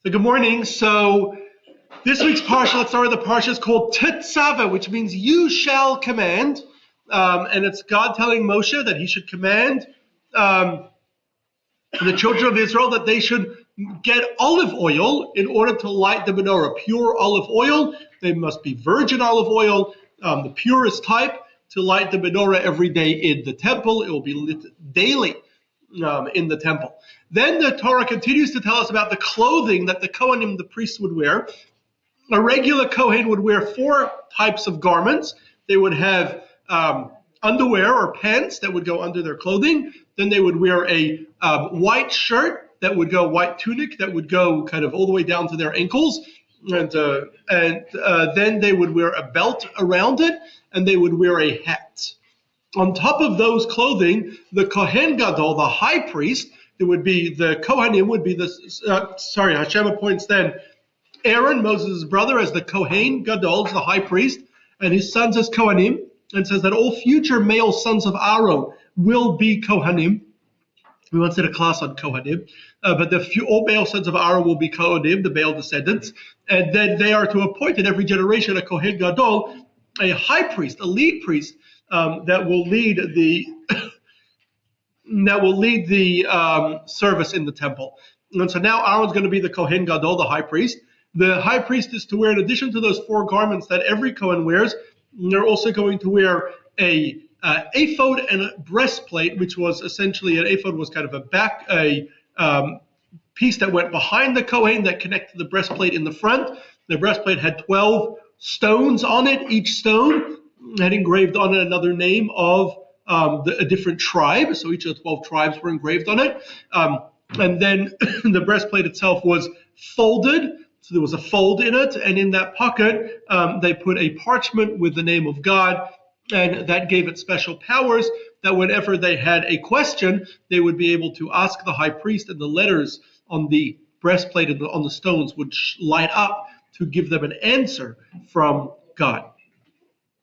So good morning. So this week's parsha, let's start with the parsha, is called Tetzava, which means you shall command. And it's God telling Moshe that he should command the children of Israel that they should get olive oil in order to light the menorah. Pure olive oil. They must be virgin olive oil, the purest type, to light the menorah every day in the temple. It will be lit daily in the temple. Then the Torah continues to tell us about the clothing that the Kohanim, the priests, would wear. A regular Kohen would wear four types of garments. They would have underwear or pants that would go under their clothing. Then they would wear a white shirt that would go, white tunic that would go kind of all the way down to their ankles. And then they would wear a belt around it, and they would wear a hat. On top of those clothing, the Kohen Gadol, the high priest, it would be the Kohanim, would be the, Hashem appoints then Aaron, Moses' brother, as the Kohen Gadol, the high priest, and his sons as Kohanim, and says that all future male sons of Aaron will be Kohanim. We once did a class on Kohanim, but all male sons of Aaron will be Kohanim, the male descendants, and then they are to appoint in every generation a Kohen Gadol, a high priest, a lead priest, that will lead the service in the temple. And so now Aaron's going to be the Kohen Gadol, the high priest. The high priest is to wear, in addition to those four garments that every Kohen wears, they're also going to wear a ephod and a breastplate, which was essentially, an ephod was kind of a piece that went behind the Kohen that connected the breastplate in the front. The breastplate had 12 stones on it. Each stone had engraved on it another name of a different tribe. So each of the 12 tribes were engraved on it. And then the breastplate itself was folded. So there was a fold in it. And in that pocket, they put a parchment with the name of God. And that gave it special powers that whenever they had a question, they would be able to ask the high priest, and the letters on the breastplate and on the stones would light up to give them an answer from God.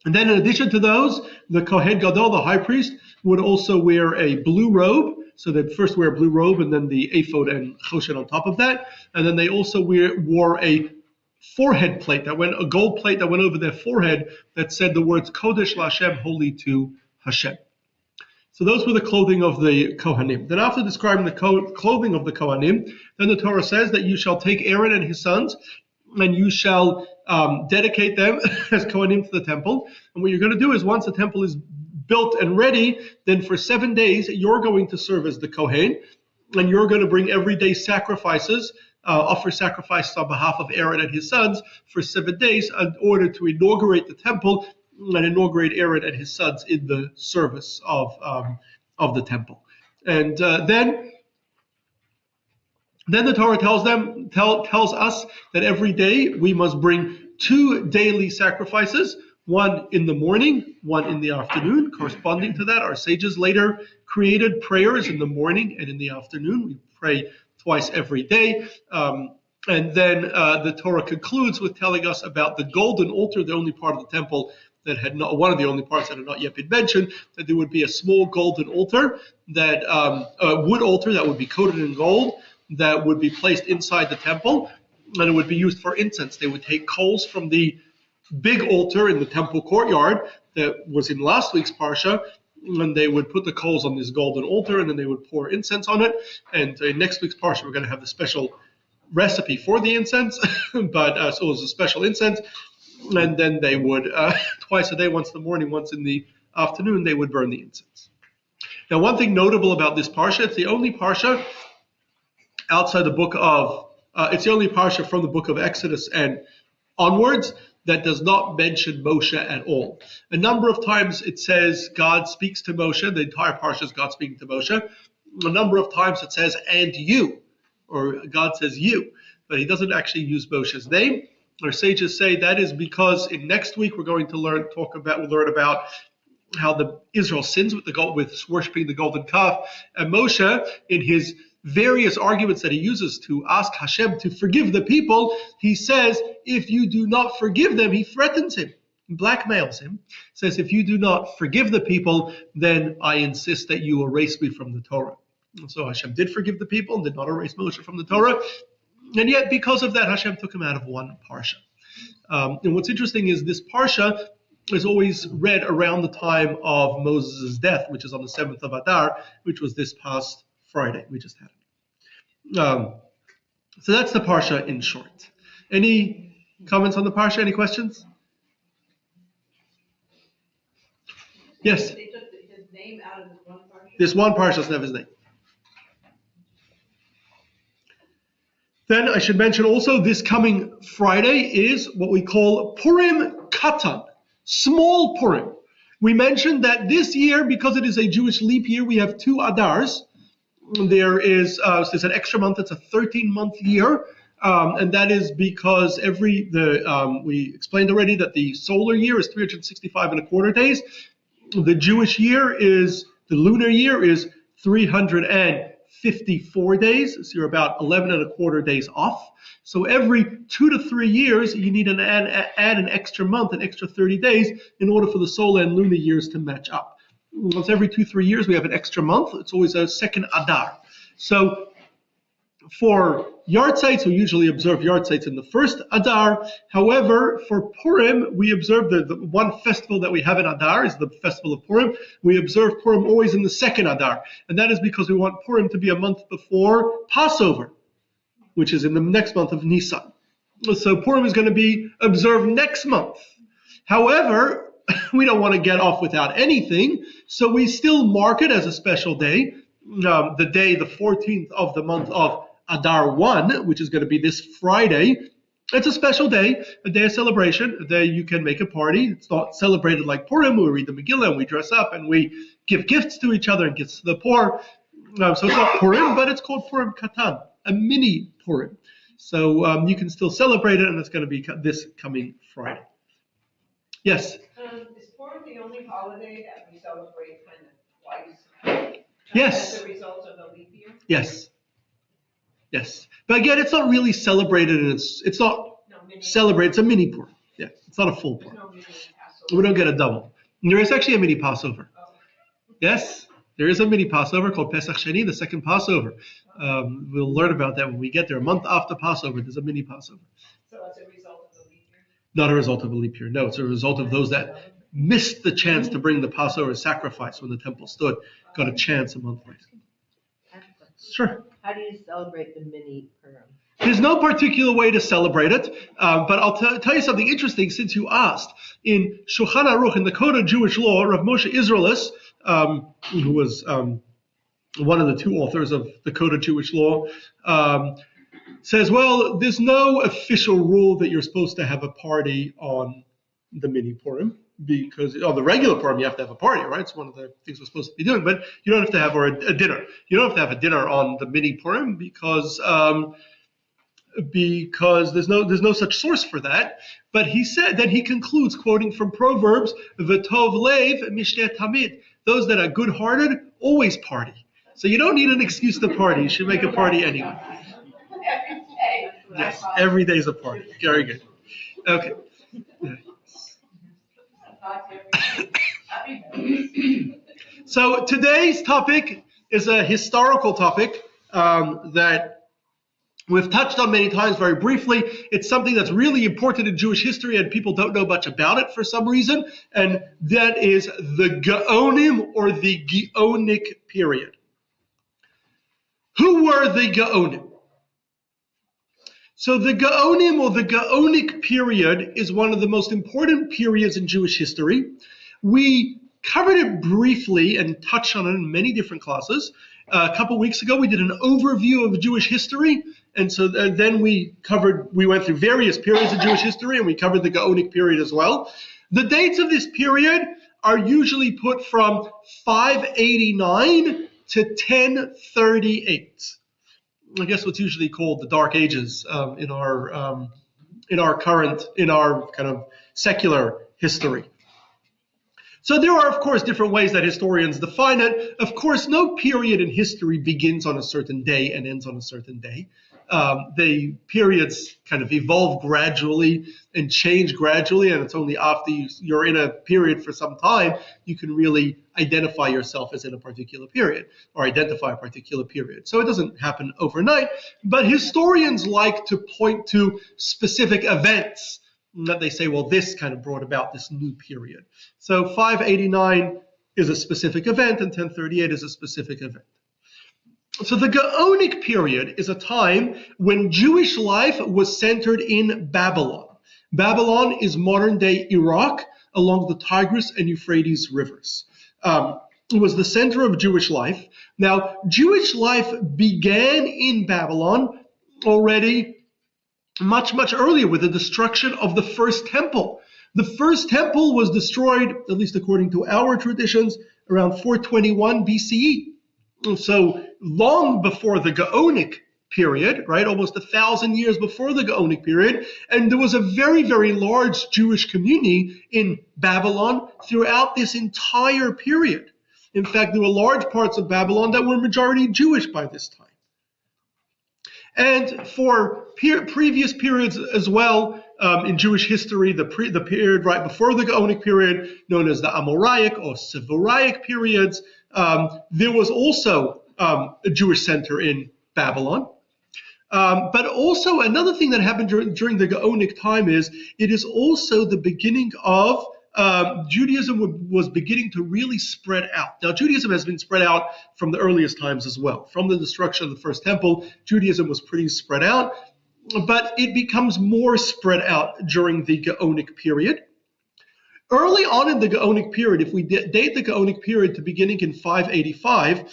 And then in addition to those, the Kohen Gadol, the high priest, would also wear a blue robe. So they'd first wear a blue robe and then the ephod and choshen on top of that. And then they also wore a forehead plate, a gold plate that went over their forehead that said the words Kodesh LaHashem, holy to Hashem. So those were the clothing of the Kohanim. Then after describing the clothing of the Kohanim, then the Torah says that you shall take Aaron and his sons, and you shall dedicate them as Kohanim to the temple. And what you're going to do is, once the temple is built and ready, then for 7 days, you're going to serve as the Kohen, and you're going to bring everyday sacrifices, offer sacrifices on behalf of Aaron and his sons for 7 days in order to inaugurate the temple and inaugurate Aaron and his sons in the service of the temple. And then the Torah tells us that every day we must bring 2 daily sacrifices, one in the morning, one in the afternoon. Corresponding to that, our sages later created prayers in the morning and in the afternoon. We pray twice every day. And then the Torah concludes with telling us about the golden altar, the only part of the temple that had not, one of the only parts that had not yet been mentioned, that there would be a small golden altar, that a wood altar that would be coated in gold, that would be placed inside the temple, and it would be used for incense. They would take coals from the big altar in the temple courtyard that was in last week's parsha, and they would put the coals on this golden altar, and then they would pour incense on it. And in next week's parsha, we're going to have the special recipe for the incense, but so it was a special incense. And then they would, twice a day, once in the morning, once in the afternoon, they would burn the incense. Now, one thing notable about this parsha, it's the only parsha outside the book of, it's the only parsha from the book of Exodus and onwards that does not mention Moshe at all. A number of times it says God speaks to Moshe, the entire parsha is God speaking to Moshe. A number of times it says, and you, or God says you, but he doesn't actually use Moshe's name. Our sages say that is because in next week we're going to learn about how the Israel sins with worshiping the golden calf. And Moshe, in his various arguments that he uses to ask Hashem to forgive the people, he says, if you do not forgive them, he threatens him, blackmails him, says, if you do not forgive the people, then I insist that you erase me from the Torah. And so Hashem did forgive the people and did not erase Moshe from the Torah. And yet, because of that, Hashem took him out of one parsha. And what's interesting is this parsha is always read around the time of Moses' death, which is on the 7th of Adar, which was this past Friday. We just had it. So that's the parsha in short. Any comments on the parsha? Any questions? Yes? They took his name out of this one parsha? This one parsha doesn't have his name. Then I should mention also this coming Friday is what we call Purim Katan, small Purim. We mentioned that this year, because it is a Jewish leap year, we have 2 Adars. There's an extra month. It's a 13-month year, and that is because we explained already that the solar year is 365 and a quarter days. The Jewish year the lunar year is 354 days, so you're about 11 and a quarter days off. So every 2 to 3 years, you need to add an extra month, an extra 30 days, in order for the solar and lunar years to match up. Once every 2-3 years, we have an extra month. It's always a second Adar. So for Yartzites, we usually observe Yartzites in the first Adar. However, for Purim, we observe the one festival that we have in Adar is the festival of Purim. We observe Purim always in the second Adar. And that is because we want Purim to be a month before Passover, which is in the next month of Nisan. So Purim is going to be observed next month. However, we don't want to get off without anything, so we still mark it as a special day, the day, the 14th of the month of Adar 1, which is going to be this Friday. It's a special day, a day of celebration, a day you can make a party. It's not celebrated like Purim. We read the Megillah and we dress up and we give gifts to each other and gifts to the poor. So it's not Purim, but it's called Purim Katan, a mini Purim. So you can still celebrate it, and it's going to be this coming Friday. Yes? Is Purim the only holiday that we celebrate kind of twice? Yes. As a result of a leap year? Yes. Yes. But again, it's not really celebrated, and it's not celebrated. It's a mini Purim. Yeah, it's not a full Purim. No mini Passover. We don't get a double. And there is actually a mini Passover. Oh. Yes, there is a mini Passover called Pesach Sheni, the second Passover. We'll learn about that when we get there. A month after Passover, there's a mini Passover. So as a result of the leap year? Not a result of a leap year. No, it's a result of those that missed the chance to bring the Passover sacrifice when the temple stood. Got a chance a month later. Sure. How do you celebrate the mini Purim? There's no particular way to celebrate it, but I'll tell you something interesting since you asked. In Shulchan Aruch, in the Code of Jewish Law, Rav Moshe Israelis, who was one of the 2 authors of the Code of Jewish Law, says, well, there's no official rule that you're supposed to have a party on the mini Purim, because on the regular Purim you have to have a party, right? It's one of the things we're supposed to be doing, but you don't have to have a dinner. You don't have to have a dinner on the mini Purim because there's no such source for that. But he said, then he concludes, quoting from Proverbs, "V'tov lev mishteh tamid." Those that are good-hearted always party. So you don't need an excuse to party. You should make a party anyway. Every day. Yes, every day is a party. Very good. Okay. So today's topic is a historical topic that we've touched on many times very briefly. It's something that's really important in Jewish history and people don't know much about it for some reason, and that is the geonim or the Geonic period. Who were the geonim? So the geonim or the Geonic period is one of the most important periods in Jewish history. We covered it briefly and touched on it in many different classes. A couple weeks ago, we did an overview of Jewish history, and so then we went through various periods of Jewish history, and we covered the Geonic period as well. The dates of this period are usually put from 589 to 1038. I guess what's usually called the Dark Ages in our kind of secular history. So there are, of course, different ways that historians define it. Of course, no period in history begins on a certain day and ends on a certain day. The periods kind of evolve gradually and change gradually, and it's only after you're in a period for some time you can really identify yourself as in a particular period or identify a particular period. So it doesn't happen overnight, but historians like to point to specific events that they say, well, this kind of brought about this new period. So 589 is a specific event and 1038 is a specific event. So the Gaonic period is a time when Jewish life was centered in Babylon. Babylon is modern-day Iraq along the Tigris and Euphrates rivers. It was the center of Jewish life. Now, Jewish life began in Babylon already much, much earlier with the destruction of the first temple. The first temple was destroyed, at least according to our traditions, around 421 BCE. So long before the Gaonic period, right, almost 1,000 years before the Gaonic period, and there was a very, very large Jewish community in Babylon throughout this entire period. In fact, there were large parts of Babylon that were majority Jewish by this time. And for previous periods as well, in Jewish history, the period right before the Gaonic period, known as the Amoraic or Sevoraic periods, there was also a Jewish center in Babylon. But also another thing that happened during the Gaonic time is it is also the beginning of Judaism was beginning to really spread out. Now, Judaism has been spread out from the earliest times as well. From the destruction of the first temple, Judaism was pretty spread out, but it becomes more spread out during the Gaonic period. Early on in the Gaonic period, if we date the Gaonic period to beginning in 585,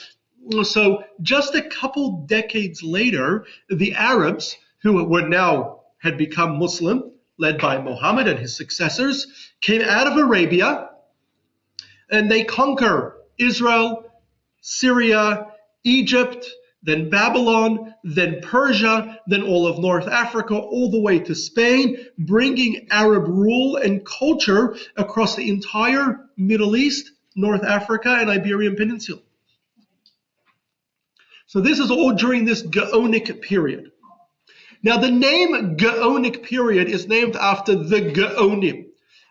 so just a couple decades later, the Arabs, who had become Muslim, led by Muhammad and his successors, came out of Arabia, and they conquer Israel, Syria, Egypt, then Babylon, then Persia, then all of North Africa, all the way to Spain, bringing Arab rule and culture across the entire Middle East, North Africa, and Iberian Peninsula. So this is all during this Gaonic period. Now, the name Gaonic period is named after the Geonim.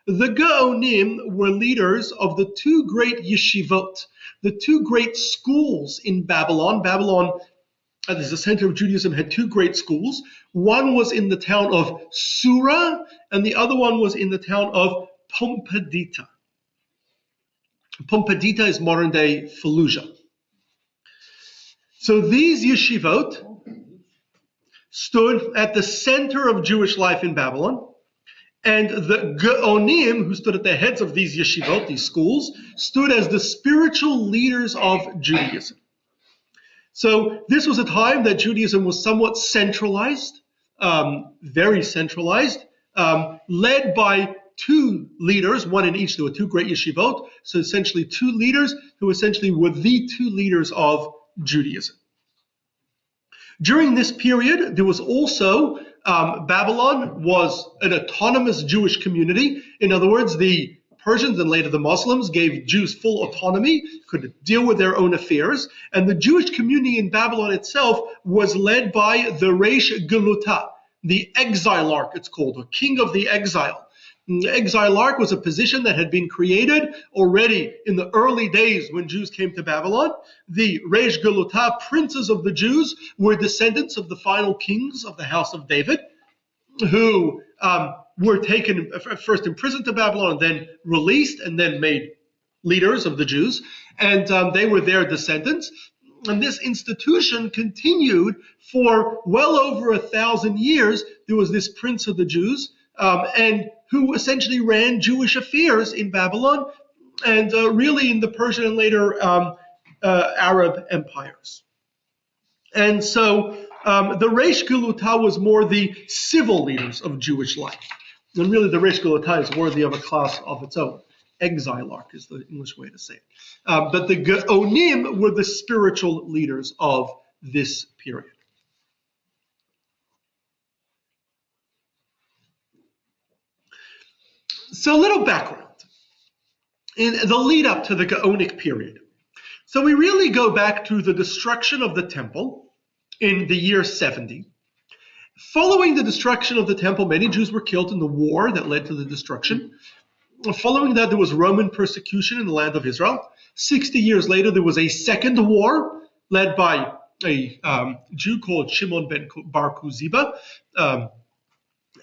The Geonim were leaders of the two great Yeshivot, the two great schools in Babylon. Babylon, as the center of Judaism, had two great schools. One was in the town of Sura, and the other one was in the town of Pumbedita. Pumbedita is modern-day Fallujah. So these Yeshivot stood at the center of Jewish life in Babylon, and the Geonim, who stood at the heads of these yeshivot, these schools, stood as the spiritual leaders of Judaism. So this was a time that Judaism was somewhat centralized, very centralized, led by two leaders, one in each. There were two great yeshivot, so essentially two leaders who essentially were the two leaders of Judaism. During this period, there was also, Babylon was an autonomous Jewish community. In other words, the Persians and later the Muslims gave Jews full autonomy, could deal with their own affairs. And the Jewish community in Babylon itself was led by the Reish Geluta, the exilarch it's called, or king of the exile. The exilarch was a position that had been created already in the early days when Jews came to Babylon. The Reish Geluta, princes of the Jews, were descendants of the final kings of the house of David, who were taken first imprisoned to Babylon, and then released, and then made leaders of the Jews. And they were their descendants. And this institution continued for well over 1,000 years. There was this prince of the Jews, and who essentially ran Jewish affairs in Babylon and really in the Persian and later Arab empires. And so the Reish Geluta was more the civil leaders of Jewish life. And really the Reish Geluta is worthy of a class of its own. Exilarch is the English way to say it. But the Geonim were the spiritual leaders of this period. So a little background. in the lead up to the Gaonic period. So we really go back to the destruction of the temple in the year 70. Following the destruction of the temple, many Jews were killed in the war that led to the destruction. Following that, there was Roman persecution in the land of Israel. 60 years later, there was a second war led by a Jew called Shimon ben Bar Kuziba,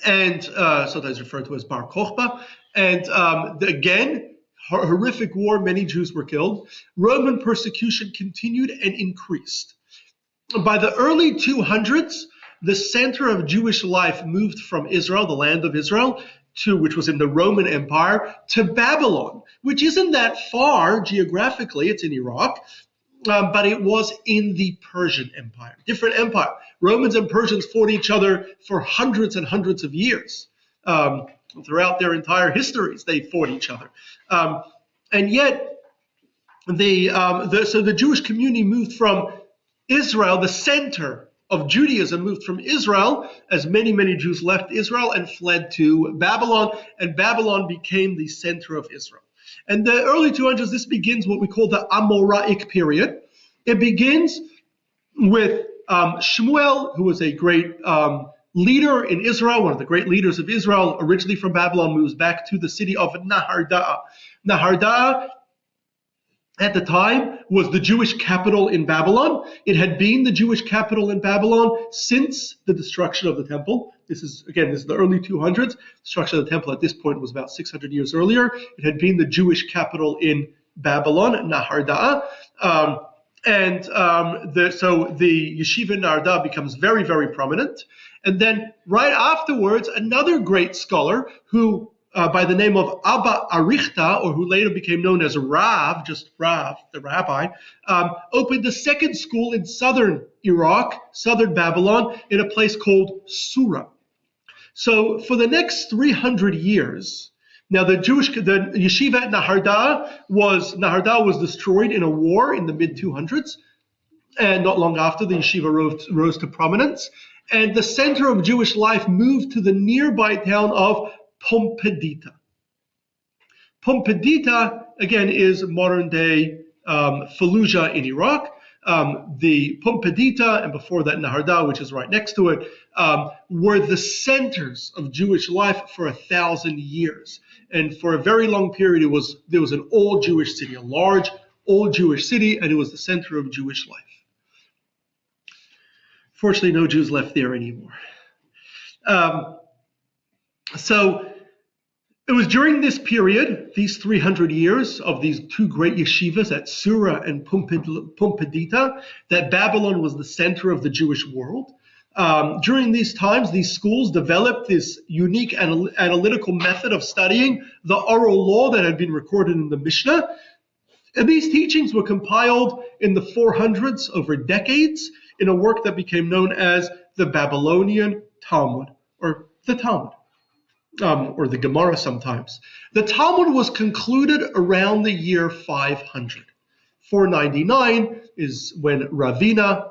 and sometimes referred to as Bar Kokhba. And again, horrific war, many Jews were killed. Roman persecution continued and increased. By the early 200s, the center of Jewish life moved from Israel, the land of Israel, which was in the Roman Empire, to Babylon, which isn't that far geographically. It's in Iraq, but it was in the Persian Empire, different empire. Romans and Persians fought each other for hundreds and hundreds of years. Throughout their entire histories, they fought each other. And yet, so the Jewish community moved from Israel, the center of Judaism moved from Israel, as many, many Jews left Israel and fled to Babylon, and Babylon became the center of Israel. And the early 200s, this begins what we call the Amoraic period. It begins with Shmuel, who was a great leader in Israel, one of the great leaders of Israel, originally from Babylon, moves back to the city of Naharda'ah. Naharda'ah, at the time, was the Jewish capital in Babylon. It had been the Jewish capital in Babylon since the destruction of the temple. This is the early 200s. Destruction of the temple at this point was about 600 years earlier. It had been the Jewish capital in Babylon, Naharda'ah. So the yeshiva in Naharda'ah becomes very, very prominent. And then right afterwards, another great scholar who by the name of Abba Arichta, or who later became known as Rav, just Rav, the rabbi, opened the second school in southern Iraq, southern Babylon, in a place called Sura. So for the next 300 years, now the yeshiva at Naharda'ah was destroyed in a war in the mid-200s, and not long after, the yeshiva rose to prominence, and the center of Jewish life moved to the nearby town of Pumbedita. Pumbedita, again, is modern-day Fallujah in Iraq. The Pumbedita, and before that Naharda'ah, which is right next to it, were the centers of Jewish life for 1,000 years. And for a very long period, there was an all-Jewish city, a large, all-Jewish city, and it was the center of Jewish life. Fortunately, no Jews left there anymore. So it was during this period, these 300 years of these two great yeshivas at Sura and Pumbedita, that Babylon was the center of the Jewish world. During these times, these schools developed this unique analytical method of studying the oral law that had been recorded in the Mishnah. And these teachings were compiled in the 400s over decades in a work that became known as the Babylonian Talmud, or the Talmud. Or the Gemara sometimes. The Talmud was concluded around the year 500. 499 is when Ravina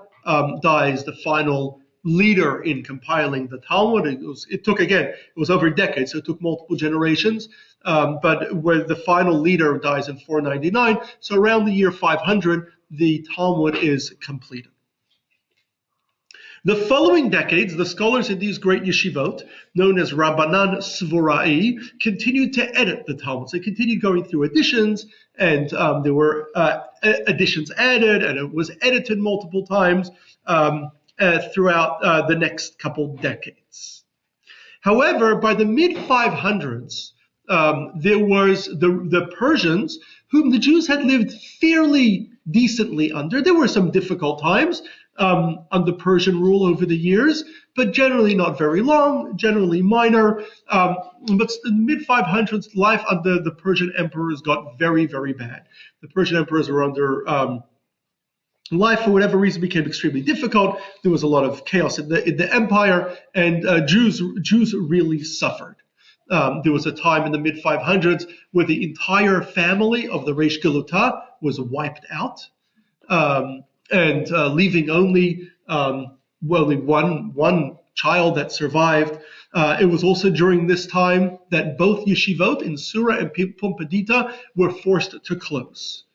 dies, the final leader in compiling the Talmud. It was over decades, so it took multiple generations, but where the final leader dies in 499, so around the year 500, the Talmud is completed. The following decades, the scholars in these great yeshivot, known as Rabbanan Svorai, continued to edit the Talmud. So they continued going through additions, and there were additions added, and it was edited multiple times throughout the next couple decades. However, by the mid-500s, there was the Persians, whom the Jews had lived fairly decently under. There were some difficult times under Persian rule over the years, but generally not very long, generally minor. But in the mid-500s, life under the Persian emperors got very, very bad. The Persian emperors were under life, for whatever reason, became extremely difficult. There was a lot of chaos in the empire, and Jews really suffered. There was a time in the mid-500s where the entire family of the Reish Galuta was wiped out, and leaving only one child that survived. It was also during this time that both yeshivot in Sura and Pumbedita were forced to close.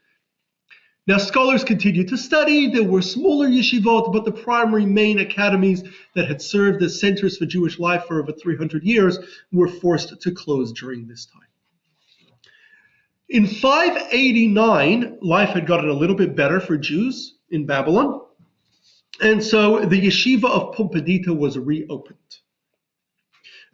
Now, scholars continued to study. There were smaller yeshivot, but the primary main academies that had served as centers for Jewish life for over 300 years were forced to close during this time. In 589, life had gotten a little bit better for Jews in Babylon, and so the yeshiva of Pumbedita was reopened.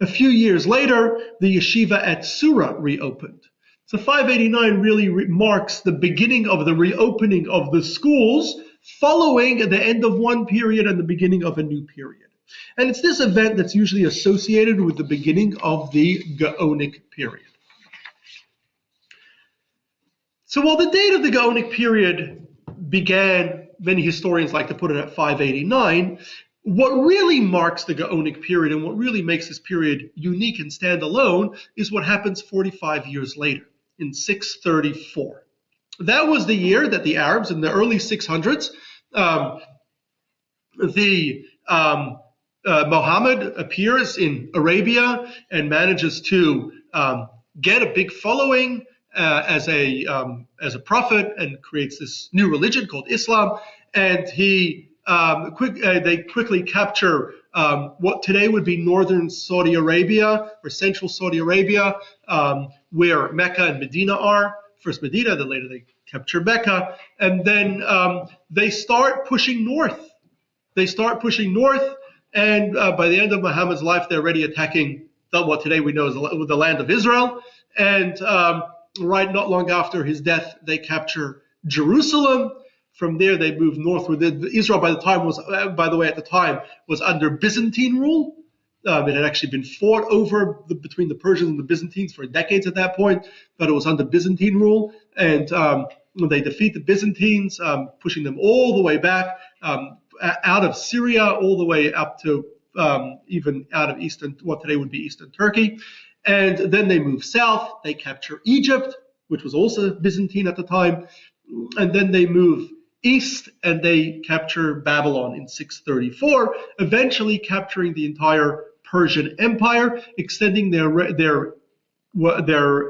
A few years later, the yeshiva at Sura reopened. So 589 really marks the beginning of the reopening of the schools following the end of one period and the beginning of a new period. And it's this event that's usually associated with the beginning of the Gaonic period. So while the date of the Gaonic period began, many historians like to put it at 589, what really marks the Gaonic period and what really makes this period unique and stand alone is what happens 45 years later, in 634. That was the year that the Arabs, in the early 600s, Muhammad appears in Arabia and manages to get a big following as a prophet and creates this new religion called Islam. And they quickly capture what today would be northern Saudi Arabia or central Saudi Arabia, where Mecca and Medina are. First Medina, then later they capture Mecca, and then they start pushing north. And by the end of Muhammad's life, they're already attacking what today we know as the land of Israel. And not long after his death, they capture Jerusalem. From there, they move northward. Israel, at the time, was under Byzantine rule. It had actually been fought over between the Persians and the Byzantines for decades at that point, but it was under Byzantine rule. And they defeat the Byzantines, pushing them all the way back out of Syria, all the way up to even out of what today would be Eastern Turkey. And then they move south. They capture Egypt, which was also Byzantine at the time. And then they move east and they capture Babylon in 634, eventually capturing the entire Persian Empire, extending their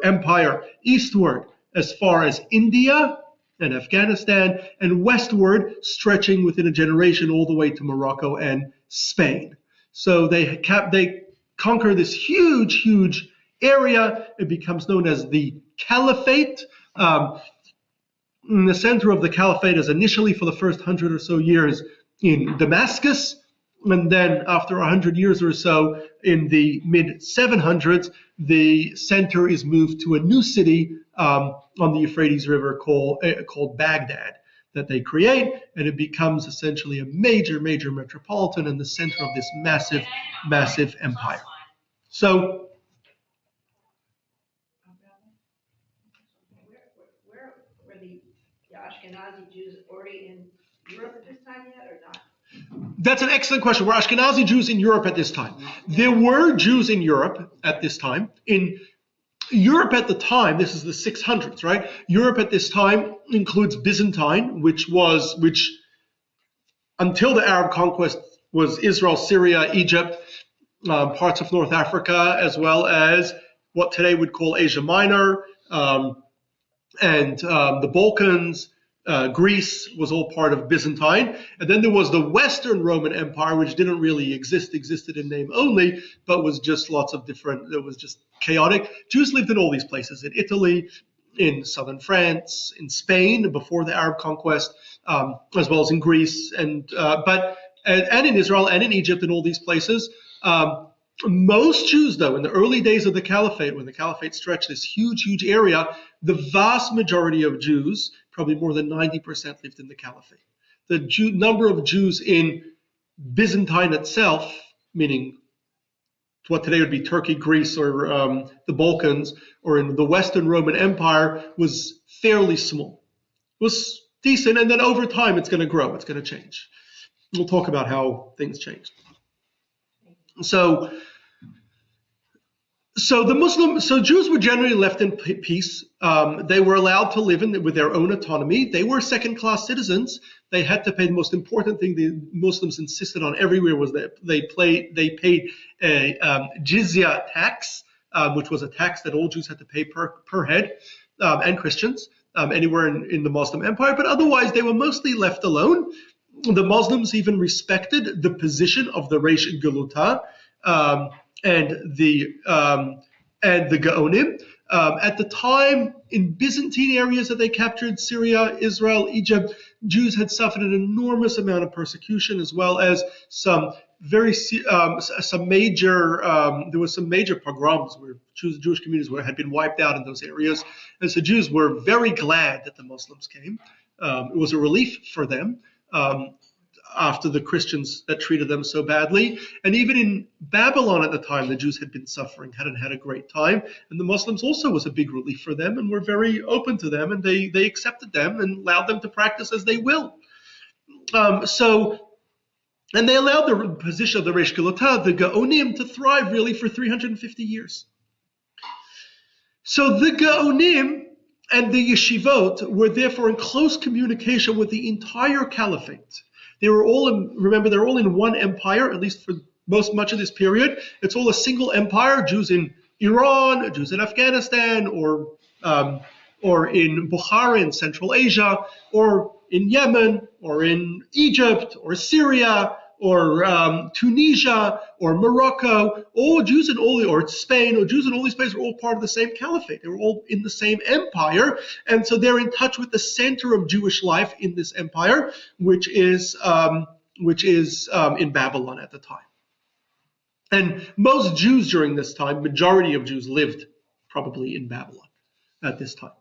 empire eastward as far as India and Afghanistan, and westward, stretching within a generation all the way to Morocco and Spain. So they conquer this huge area. It becomes known as the Caliphate. In the center of the Caliphate is initially, for the first 100 or so years, in Damascus, and then after 100 years or so, in the mid-700s, the center is moved to a new city on the Euphrates River called Baghdad that they create, and it becomes essentially a major metropolitan in the center of this massive empire. So Where were the Ashkenazi Jews already in Europe at this time yet, or not? That's an excellent question. Were Ashkenazi Jews in Europe at this time? There were Jews in Europe at this time. In Europe at the time, this is the 600s, right? Europe at this time includes Byzantine, which until the Arab conquest was Israel, Syria, Egypt, parts of North Africa, as well as what today would call Asia Minor, and the Balkans. Greece was all part of Byzantine. And then there was the Western Roman Empire, which didn't really existed in name only, but was just it was just chaotic. Jews lived in all these places, in Italy, in southern France, in Spain before the Arab conquest, as well as in Greece, and in Israel and in Egypt and all these places. Most Jews, though, in the early days of the Caliphate, when the Caliphate stretched this huge area, the vast majority of Jews, probably more than 90%, lived in the Caliphate. The number of Jews in Byzantine itself, meaning what today would be Turkey, Greece, or the Balkans, or in the Western Roman Empire, was fairly small. It was decent, and then over time it's going to grow, it's going to change. We'll talk about how things changed. So So Jews were generally left in peace. They were allowed to live with their own autonomy. They were second-class citizens. They had to pay. The most important thing the Muslims insisted on everywhere was that they paid a jizya tax, which was a tax that all Jews had to pay per head, and Christians anywhere in the Muslim empire. But otherwise, they were mostly left alone. The Muslims even respected the position of the Reish Galuta. And the geonim. At the time, in Byzantine areas that they captured, Syria, Israel, Egypt, Jews had suffered an enormous amount of persecution, as well as some major pogroms where Jewish communities had been wiped out in those areas. And so Jews were very glad that the Muslims came. It was a relief for them. After the Christians that treated them so badly. And even in Babylon at the time, the Jews had been suffering, hadn't had a great time. And the Muslims also was a big relief for them and were very open to them, and they accepted them and allowed them to practice as they will. And they allowed the position of the Reish Galuta, the geonim, to thrive really for 350 years. So the geonim and the yeshivot were therefore in close communication with the entire caliphate. They were all they're all in one empire, at least for much of this period. It's all a single empire. Jews in Iran, Jews in Afghanistan, or in Bukhara in Central Asia, or in Yemen, or in Egypt, or Syria, or Tunisia, or Morocco. All Jews in or Spain, or Jews in all these places are all part of the same caliphate. They were all in the same empire, and so they're in touch with the center of Jewish life in this empire, which is in Babylon at the time. And most Jews during this time, majority of Jews lived probably in Babylon at this time.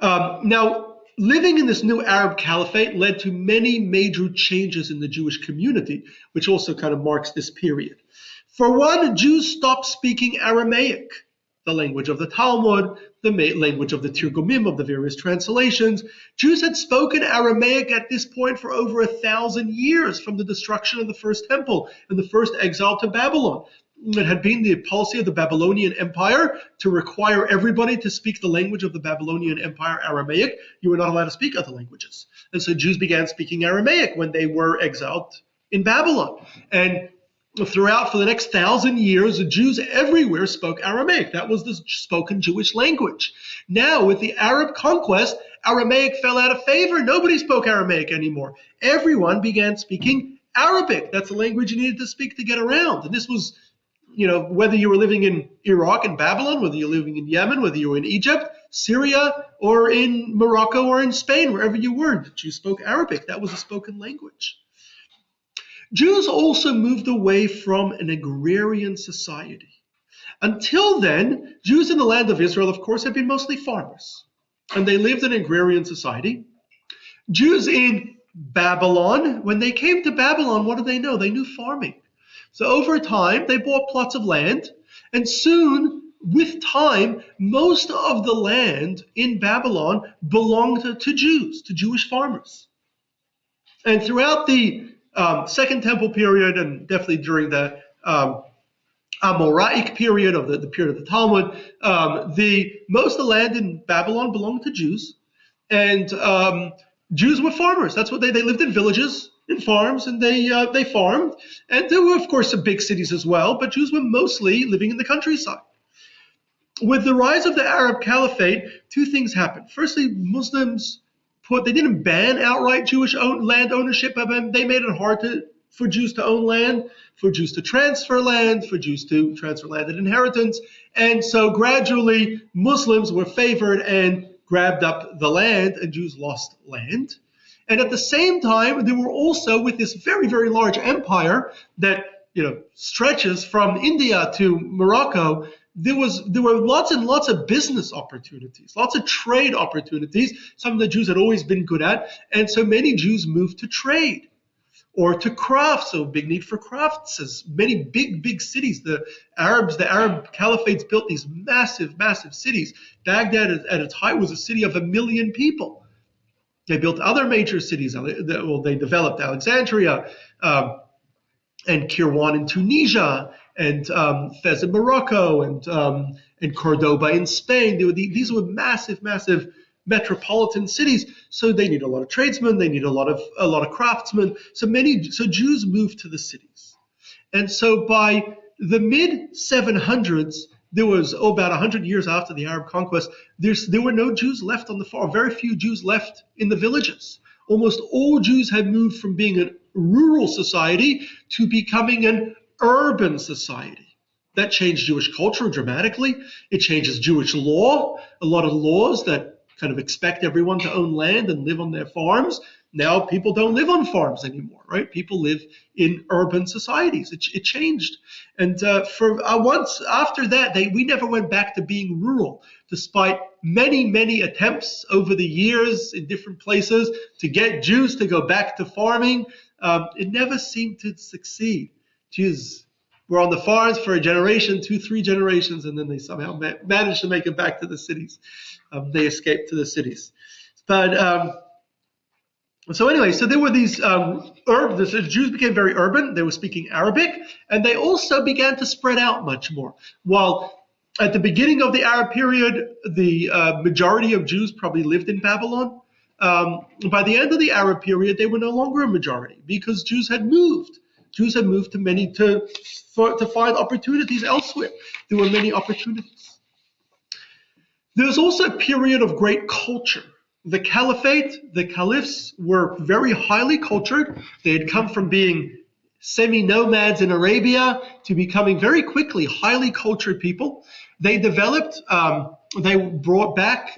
Now, living in this new Arab caliphate led to many major changes in the Jewish community, which also kind of marks this period. For one, Jews stopped speaking Aramaic, the language of the Talmud, the language of the Tirgumim, of the various translations. Jews had spoken Aramaic at this point for over 1,000 years, from the destruction of the first temple and the first exile to Babylon. It had been the policy of the Babylonian Empire to require everybody to speak the language of the Babylonian Empire, Aramaic. You were not allowed to speak other languages. And so Jews began speaking Aramaic when they were exiled in Babylon. And for the next 1,000 years, the Jews everywhere spoke Aramaic. That was the spoken Jewish language. Now, with the Arab conquest, Aramaic fell out of favor. Nobody spoke Aramaic anymore. Everyone began speaking Arabic. That's the language you needed to speak to get around. And this was, whether you were living in Iraq and Babylon, whether you're living in Yemen, whether you were in Egypt, Syria, or in Morocco or in Spain, wherever you were, the Jews spoke Arabic. That was a spoken language. Jews also moved away from an agrarian society. Until then, Jews in the land of Israel, of course, had been mostly farmers, and they lived in an agrarian society. Jews in Babylon, when they came to Babylon, what did they know? They knew farming. So over time, they bought plots of land, and soon, with time, most of the land in Babylon belonged to Jews, to Jewish farmers. And throughout the Second Temple period, and definitely during the Amoraic period of the period of the Talmud, most of the land in Babylon belonged to Jews, and Jews were farmers. That's what they lived in villages, in farms, and they farmed. And there were, of course, some big cities as well, but Jews were mostly living in the countryside. With the rise of the Arab Caliphate, two things happened. Firstly, Muslims they didn't ban outright Jewish land ownership, but they made it hard for Jews to own land, for Jews to transfer land, for Jews to transfer landed inheritance. And so gradually Muslims were favored and grabbed up the land, and Jews lost land. And at the same time, there were also, with this very, very large empire that stretches from India to Morocco, there were lots and lots of business opportunities, lots of trade opportunities, something the Jews had always been good at. And so many Jews moved to trade or to craft. So big need for crafts. As many big cities, the Arab caliphates built these massive cities. Baghdad at its height was a city of 1 million people. They built other major cities. They developed Alexandria, and Kirwan in Tunisia, and Fez in Morocco, and Cordoba in Spain. These were massive, massive metropolitan cities. So they need a lot of tradesmen. They need a lot of craftsmen. So Jews moved to the cities. And so by the mid 700s, there was about 100 years after the Arab conquest, there were no Jews left on the farm, very few Jews left in the villages. Almost all Jews had moved from being a rural society to becoming an urban society. That changed Jewish culture dramatically. It changes Jewish law. A lot of laws that kind of expect everyone to own land and live on their farms. Now people don't live on farms anymore, right? People live in urban societies. It changed. And once after that, we never went back to being rural, despite many, many attempts over the years in different places to get Jews to go back to farming. It never seemed to succeed. Jews were on the farms for a generation, 2-3 generations, and then they somehow managed to make it back to the cities. They escaped to the cities. But so anyway, so there were these the Jews became very urban. They were speaking Arabic, and they also began to spread out much more. While at the beginning of the Arab period, the majority of Jews probably lived in Babylon. By the end of the Arab period, they were no longer a majority because Jews had moved. Jews had moved to find opportunities elsewhere. There were many opportunities. There was also a period of great culture. The caliphate, the caliphs were very highly cultured. They had come from being semi-nomads in Arabia to becoming very quickly highly cultured people. They developed, they brought back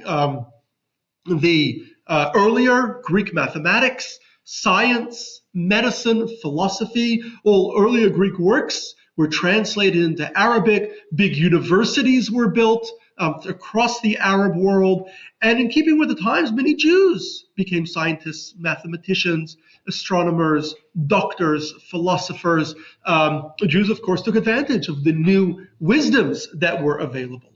the earlier Greek mathematics, science, medicine, philosophy. All earlier Greek works were translated into Arabic. Big universities were built across the Arab world. And in keeping with the times, many Jews became scientists, mathematicians, astronomers, doctors, philosophers. Jews, of course, took advantage of the new wisdoms that were available.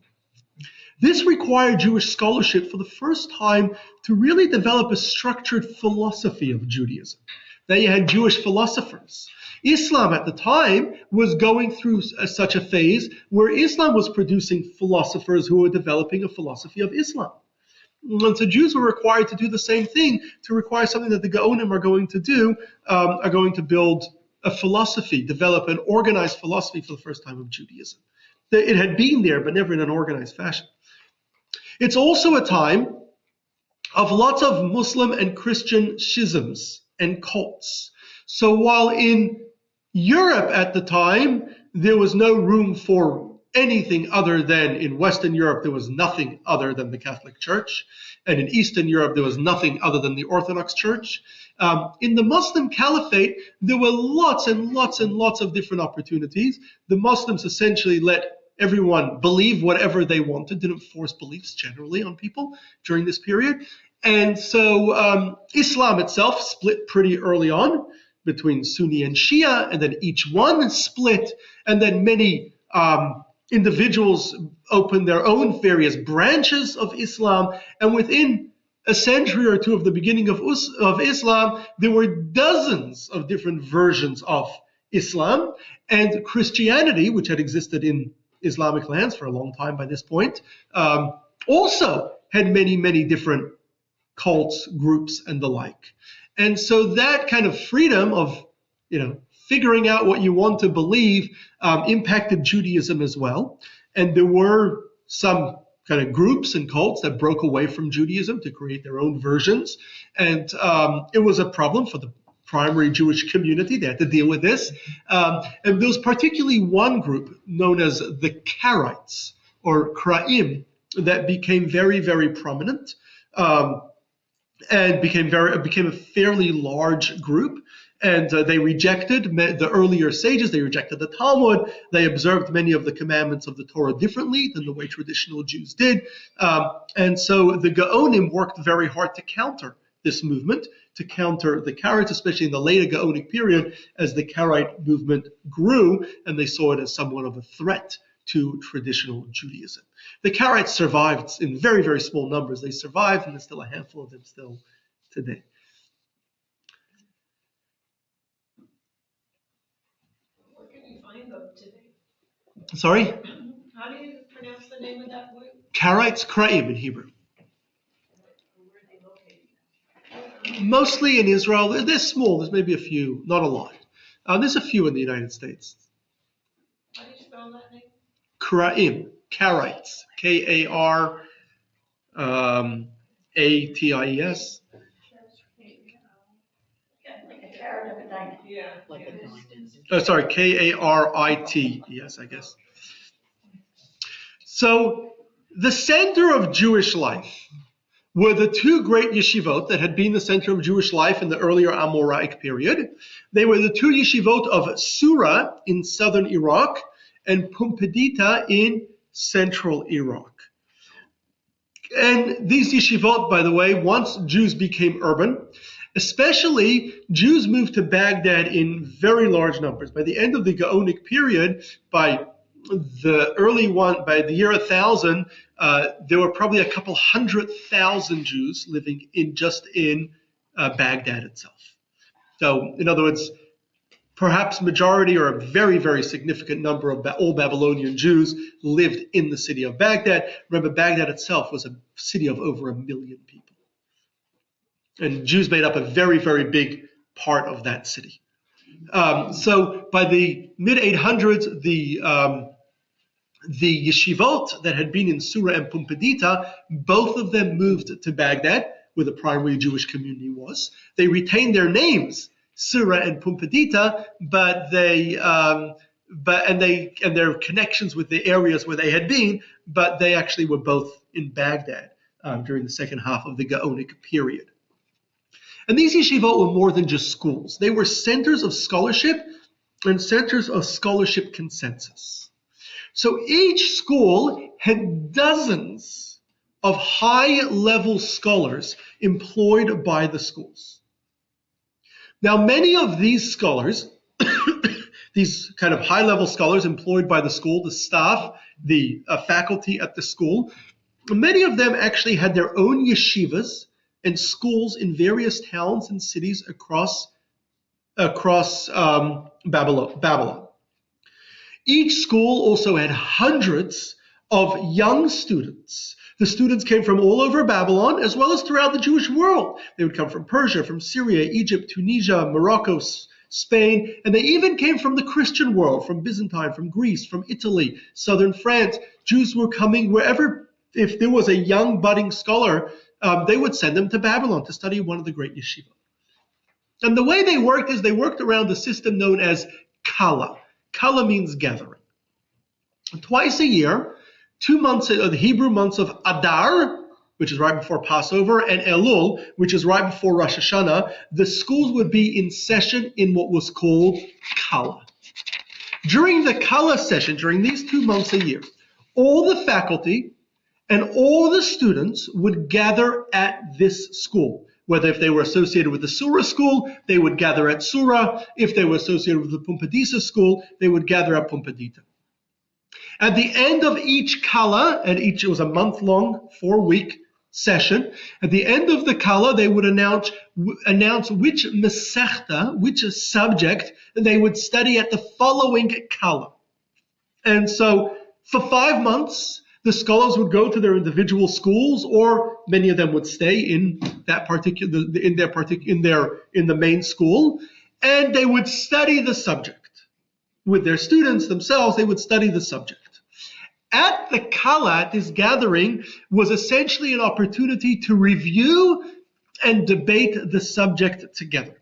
This required Jewish scholarship for the first time to really develop a structured philosophy of Judaism. Now you had Jewish philosophers. Islam at the time was going through such a phase where Islam was producing philosophers who were developing a philosophy of Islam. And so Jews were required to do the same thing, to require something that the geonim are going to do, are going to build a philosophy, develop an organized philosophy for the first time of Judaism. It had been there, but never in an organized fashion. It's also a time of lots of Muslim and Christian schisms and cults. So while in Europe at the time, there was no room for anything other than, in Western Europe, there was nothing other than the Catholic Church. And in Eastern Europe, there was nothing other than the Orthodox Church. In the Muslim Caliphate, there were lots and lots and lots of different opportunities. The Muslims essentially let everyone believe whatever they wanted, didn't force beliefs generally on people during this period. And so Islam itself split pretty early on between Sunni and Shia, and then each one split, and then many individuals opened their own various branches of Islam, and within a century or two of the beginning of Islam, there were dozens of different versions of Islam, and Christianity, which had existed in Islamic lands for a long time by this point, also had many, many different cults, groups, and the like. And so that kind of freedom of, figuring out what you want to believe impacted Judaism as well. And there were some kind of groups and cults that broke away from Judaism to create their own versions. And it was a problem for the primary Jewish community. They had to deal with this. And there was particularly one group known as the Karaites, or Kraim, that became very, very prominent. And became a fairly large group, and they rejected the earlier sages. They rejected the Talmud. They observed many of the commandments of the Torah differently than the way traditional Jews did, and so the Gaonim worked very hard to counter this movement, to counter the Karaites, especially in the later Gaonic period, as the Karaite movement grew, and they saw it as somewhat of a threat to traditional Judaism. The Karaites survived in very, very small numbers. They survived, and there's still a handful of them still today. vote today? Sorry? How do you pronounce the name of that word? Karites Kraim in Hebrew. Where are they located? Mostly in Israel. They're small. There's maybe a few, not a lot. There's a few in the United States. How do you spell that name? Kraim, Karites, K-A-R-A-T-I-E-S. Like a carrot of a diamond. Yeah. Like a diamond. Oh, sorry, K-A-R-I-T-E-S, I guess. So the center of Jewish life were the two great yeshivot that had been the center of Jewish life in the earlier Amoraic period. They were the two yeshivot of Sura in southern Iraq and Pumbedita in central Iraq. And these yeshivot, by the way, once Jews became urban, especially Jews moved to Baghdad in very large numbers. By the end of the Gaonic period, by the year 1000, there were probably a couple 100,000 Jews living in Baghdad itself. So, in other words, perhaps majority or a very, very significant number of all Babylonian Jews lived in the city of Baghdad. Remember, Baghdad itself was a city of over 1 million people. And Jews made up a very, very big part of that city. So by the mid-800s, the yeshivot that had been in Sura and Pumbedita, both of them moved to Baghdad, where the primary Jewish community was. They retained their names, Sura and Pumbedita, but their connections with the areas where they had been, but they actually were both in Baghdad during the second half of the Gaonic period. And these yeshivot were more than just schools. They were centers of scholarship and centers of scholarship consensus. So each school had dozens of high-level scholars employed by the schools. Now, many of these scholars, these kind of high-level scholars employed by the school, the staff, the faculty at the school, many of them actually had their own yeshivas and schools in various towns and cities across Babylon. Each school also had hundreds of young students. The students came from all over Babylon, as well as throughout the Jewish world. They would come from Persia, from Syria, Egypt, Tunisia, Morocco, Spain, and they even came from the Christian world, from Byzantine, from Greece, from Italy, southern France. Jews were coming wherever. If there was a young budding scholar, they would send them to Babylon to study one of the great yeshivot. And the way they worked is they worked around a system known as Kala. Kala means gathering. Twice a year, 2 months of the Hebrew months of Adar, which is right before Passover, and Elul, which is right before Rosh Hashanah, the schools would be in session in what was called Kala. During the Kala session, during these 2 months a year, all the faculty and all the students would gather at this school. Whether if they were associated with the Sura school, they would gather at Sura. If they were associated with the Pumbedita school, they would gather at Pumbedita. At the end of each Kala, and it was a month-long, 4-week session, at the end of the Kala, they would announce which Masechta, which subject, they would study at the following Kala. And so, for 5 months, the scholars would go to their individual schools, or many of them would stay in that in the main school, and they would study the subject. With their students themselves, they would study the subject. At the Kala, this gathering was essentially an opportunity to review and debate the subject together.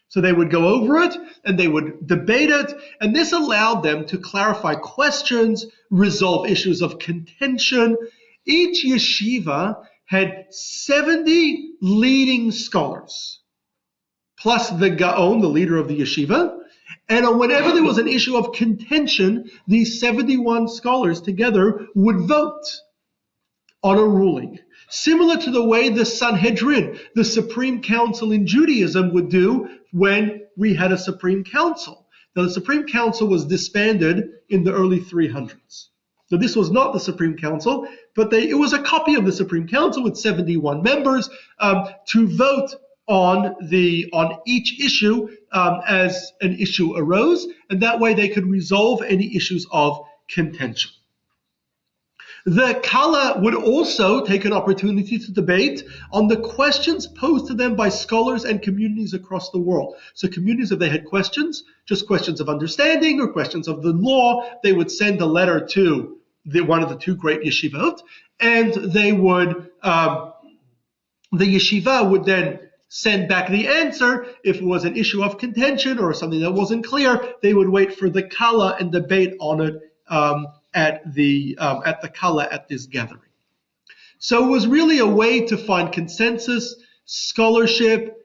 So they would go over it and they would debate it, and this allowed them to clarify questions, resolve issues of contention. Each yeshiva had 70 leading scholars, plus the Gaon, the leader of the yeshiva. And whenever there was an issue of contention, these 71 scholars together would vote on a ruling, similar to the way the Sanhedrin, the Supreme Council in Judaism, would do when we had a Supreme Council. Now, the Supreme Council was disbanded in the early 300s. So this was not the Supreme Council, but it was a copy of the Supreme Council with 71 members to vote on each issue as an issue arose, and that way they could resolve any issues of contention. The Kala would also take an opportunity to debate on the questions posed to them by scholars and communities across the world. So communities, if they had questions, just questions of understanding or questions of the law, they would send a letter to one of the two great yeshivot, and they would, the yeshiva would then send back the answer. If it was an issue of contention or something that wasn't clear, they would wait for the Kala and debate on it at the Kala at this gathering. So it was really a way to find consensus, scholarship,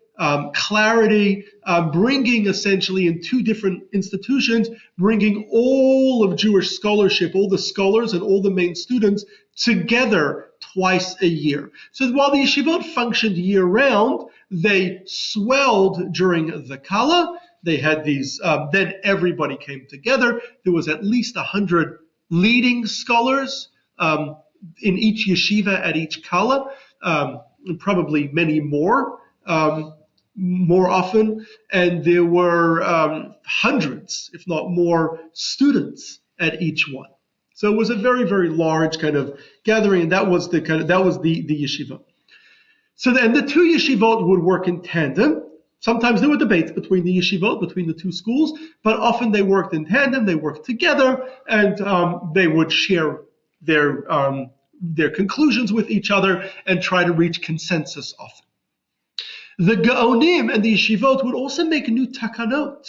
clarity, bringing essentially in two different institutions, bringing all of Jewish scholarship, all the scholars and all the main students together twice a year. So while the yeshivot functioned year-round, they swelled during the Kala. They had these, then everybody came together. There was at least 100 leading scholars in each yeshiva at each Kala, and probably many more often. And there were hundreds, if not more, students at each one. So it was a very, very large kind of gathering, and that was the yeshiva. So then the two yeshivot would work in tandem. Sometimes there were debates between the yeshivot, between the two schools, but often they worked in tandem, they worked together, and they would share their conclusions with each other and try to reach consensus often. The geonim and the yeshivot would also make new takanot,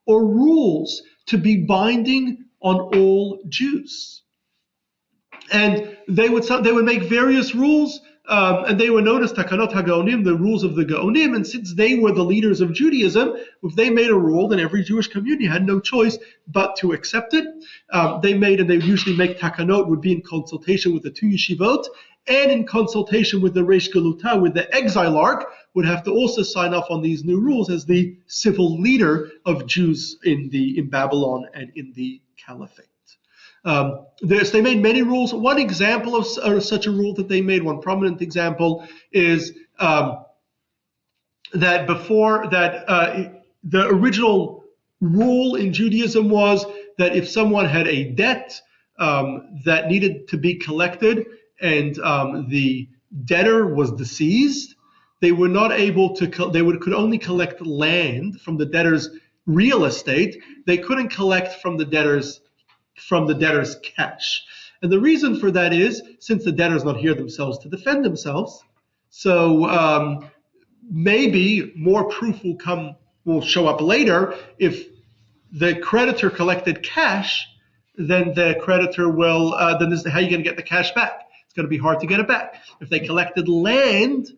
or rules, to be binding on all Jews. And they would make various rules, and they were known as takanot ha-geonim, the rules of the geonim. And since they were the leaders of Judaism, if they made a rule, then every Jewish community had no choice but to accept it. They usually make takanot, would be in consultation with the two yeshivot, and in consultation with the Reish Galuta, with the exilarch, would have to also sign off on these new rules as the civil leader of Jews in Babylon and in the Caliphate. They made many rules. One example of such a rule that they made, one prominent example, is that the original rule in Judaism was that if someone had a debt that needed to be collected and the debtor was deceased, they were not able to. Could only collect land from the debtor's real estate. They couldn't collect from the debtor's cash. And the reason for that is, since the debtor's not here themselves to defend themselves, so maybe more proof will show up later. If the creditor collected cash, then the creditor will, then this is how you're going to get the cash back. It's going to be hard to get it back. If they collected land,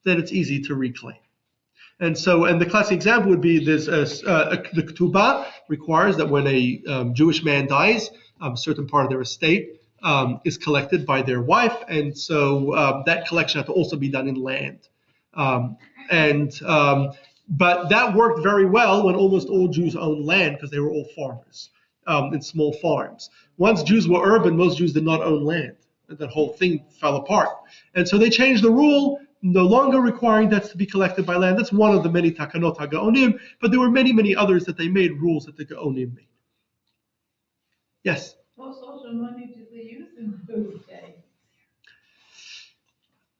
then it's easy to reclaim. And the classic example would be this: the ketubah requires that when a Jewish man dies, a certain part of their estate is collected by their wife, and so that collection had to also be done in land. But that worked very well when almost all Jews owned land, because they were all farmers in small farms. Once Jews were urban, most Jews did not own land. That whole thing fell apart, and so they changed the rule, no longer requiring debts to be collected by land. That's one of the many takanot ha-geonim, but there were many, many others that they made, rules that the geonim made. Yes? What sort of money did they use in those days?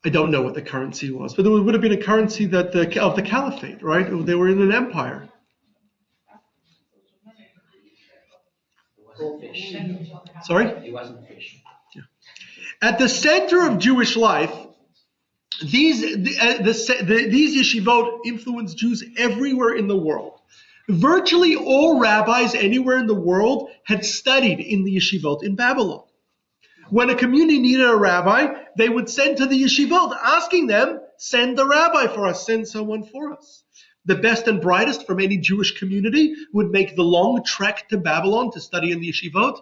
I don't know what the currency was, but there would have been a currency of the Caliphate, right? They were in an empire. Sorry? It wasn't fish. Yeah. At the center of Jewish life, these yeshivot influenced Jews everywhere in the world. Virtually all rabbis anywhere in the world had studied in the yeshivot in Babylon. When a community needed a rabbi, they would send to the yeshivot, asking them, send the rabbi for us, send someone for us. The best and brightest from any Jewish community would make the long trek to Babylon to study in the yeshivot.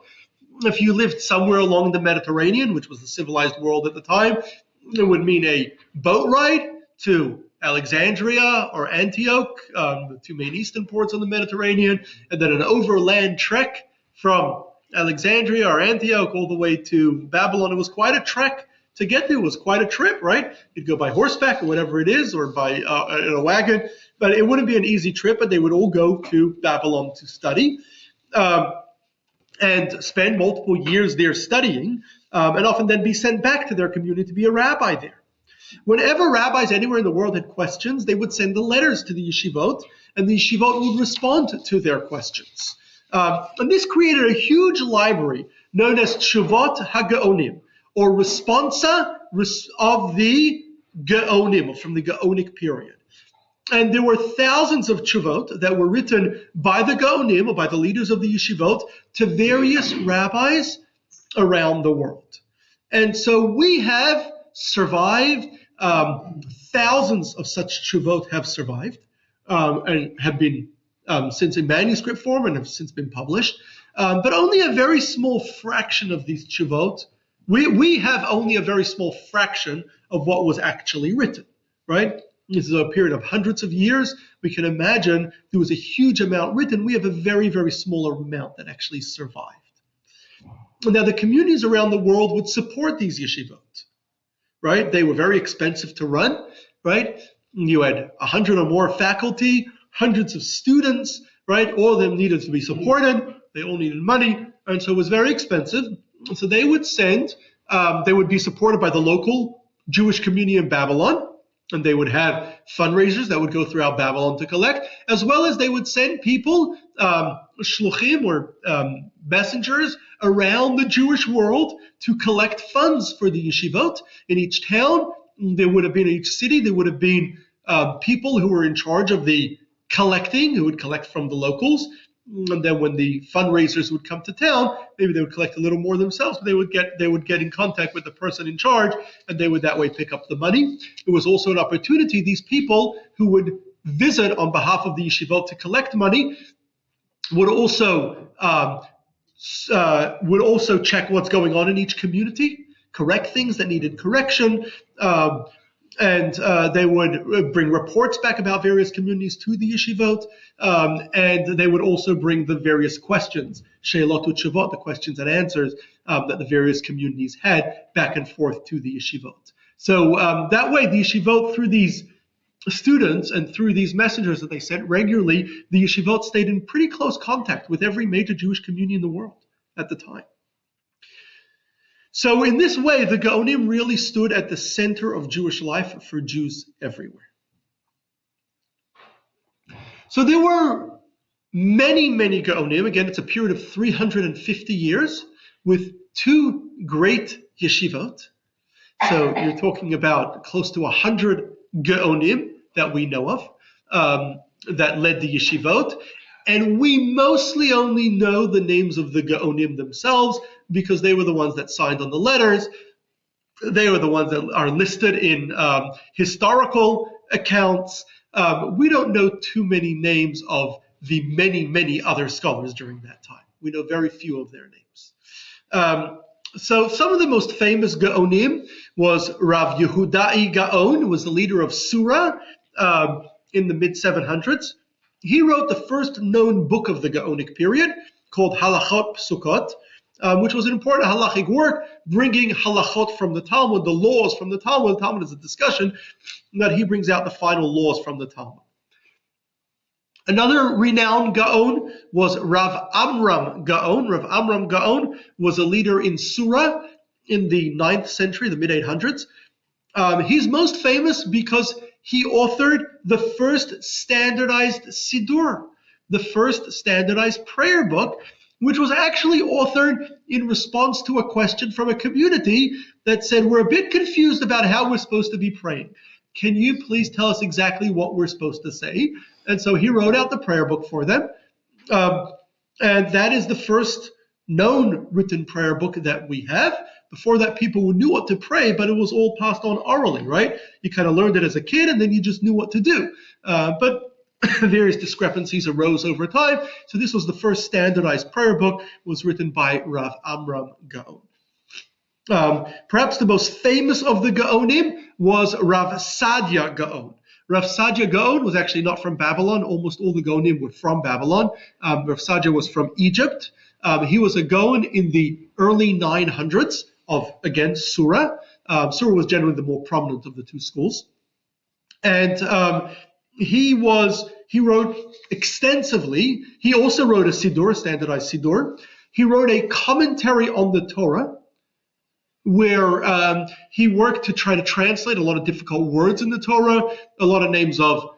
If you lived somewhere along the Mediterranean, which was the civilized world at the time, it would mean a boat ride to Alexandria or Antioch, the two main eastern ports on the Mediterranean, and then an overland trek from Alexandria or Antioch all the way to Babylon. It was quite a trek, to get there was quite a trip, right? You'd go by horseback or whatever it is, or by in a wagon, but it wouldn't be an easy trip, but they would all go to Babylon to study. And spend multiple years there studying, and often then be sent back to their community to be a rabbi there. Whenever rabbis anywhere in the world had questions, they would send the letters to the yeshivot, and the yeshivot would respond to their questions. And this created a huge library known as Tshuvot HaGeonim, or responsa of the Geonim, from the Geonic period. And there were thousands of tshuvot that were written by the Geonim, or by the leaders of the yeshivot, to various rabbis around the world. And so we have survived, thousands of such tshuvot have survived, and have been since in manuscript form and have since been published. But only a very small fraction of these tshuvot, we have only a very small fraction of what was actually written, right? This is a period of hundreds of years. We can imagine there was a huge amount written. We have a very, very small amount that actually survived. Now, the communities around the world would support these yeshivot, right? They were very expensive to run, right? You had 100 or more faculty, hundreds of students, right? All of them needed to be supported. They all needed money, and so it was very expensive. So they would send, they would be supported by the local Jewish community in Babylon, and they would have fundraisers that would go throughout Babylon to collect, as well as they would send people, shluchim, or messengers, around the Jewish world to collect funds for the yeshivot. In each town, there would have been, in each city, there would have been people who were in charge of the collecting, who would collect from the locals. And then when the fundraisers would come to town, maybe they would collect a little more themselves, but they would get in contact with the person in charge, and they would that way pick up the money. It was also an opportunity. These people who would visit on behalf of the yeshivot to collect money would also check what's going on in each community, correct things that needed correction, and they would bring reports back about various communities to the yeshivot, and they would also bring the various questions, she'elot u'tshuvot, the questions and answers that the various communities had back and forth to the yeshivot. So that way, the yeshivot, through these students and through these messengers that they sent regularly, the yeshivot stayed in pretty close contact with every major Jewish community in the world at the time. So in this way, the Geonim really stood at the center of Jewish life for Jews everywhere. So there were many, many Geonim. Again, it's a period of 350 years with two great yeshivot. So you're talking about close to 100 Geonim that we know of that led the yeshivot. And we mostly only know the names of the Geonim themselves because they were the ones that signed on the letters. They were the ones that are listed in historical accounts. We don't know too many names of the many, many other scholars during that time. We know very few of their names. So some of the most famous Geonim was Rav Yehudai Gaon, who was the leader of Surah in the mid-700s. He wrote the first known book of the Geonic period called Halachot Psukot, which was an important halachic work, bringing halachot from the Talmud, the laws from the Talmud. The Talmud is a discussion that he brings out the final laws from the Talmud. Another renowned Gaon was Rav Amram Gaon. Rav Amram Gaon was a leader in Surah in the 9th century, the mid-800s. He's most famous because he authored the first standardized Siddur, the first standardized prayer book, which was actually authored in response to a question from a community that said, we're a bit confused about how we're supposed to be praying. Can you please tell us exactly what we're supposed to say? And so he wrote out the prayer book for them. And that is the first known written prayer book that we have. Before that, people knew what to pray, but it was all passed on orally, right? You kind of learned it as a kid, and then you just knew what to do. But various discrepancies arose over time. So this was the first standardized prayer book. It was written by Rav Amram Gaon. Perhaps the most famous of the Geonim was Rav Sadia Gaon. Rav Sadia Gaon was actually not from Babylon. Almost all the Geonim were from Babylon. Rav Sadia was from Egypt. He was a Gaon in the early 900s of, again, Surah. Sura was generally the more prominent of the two schools. And he wrote extensively. He also wrote a Siddur, a standardized Siddur. He wrote a commentary on the Torah, where he worked to try to translate a lot of difficult words in the Torah, a lot of names of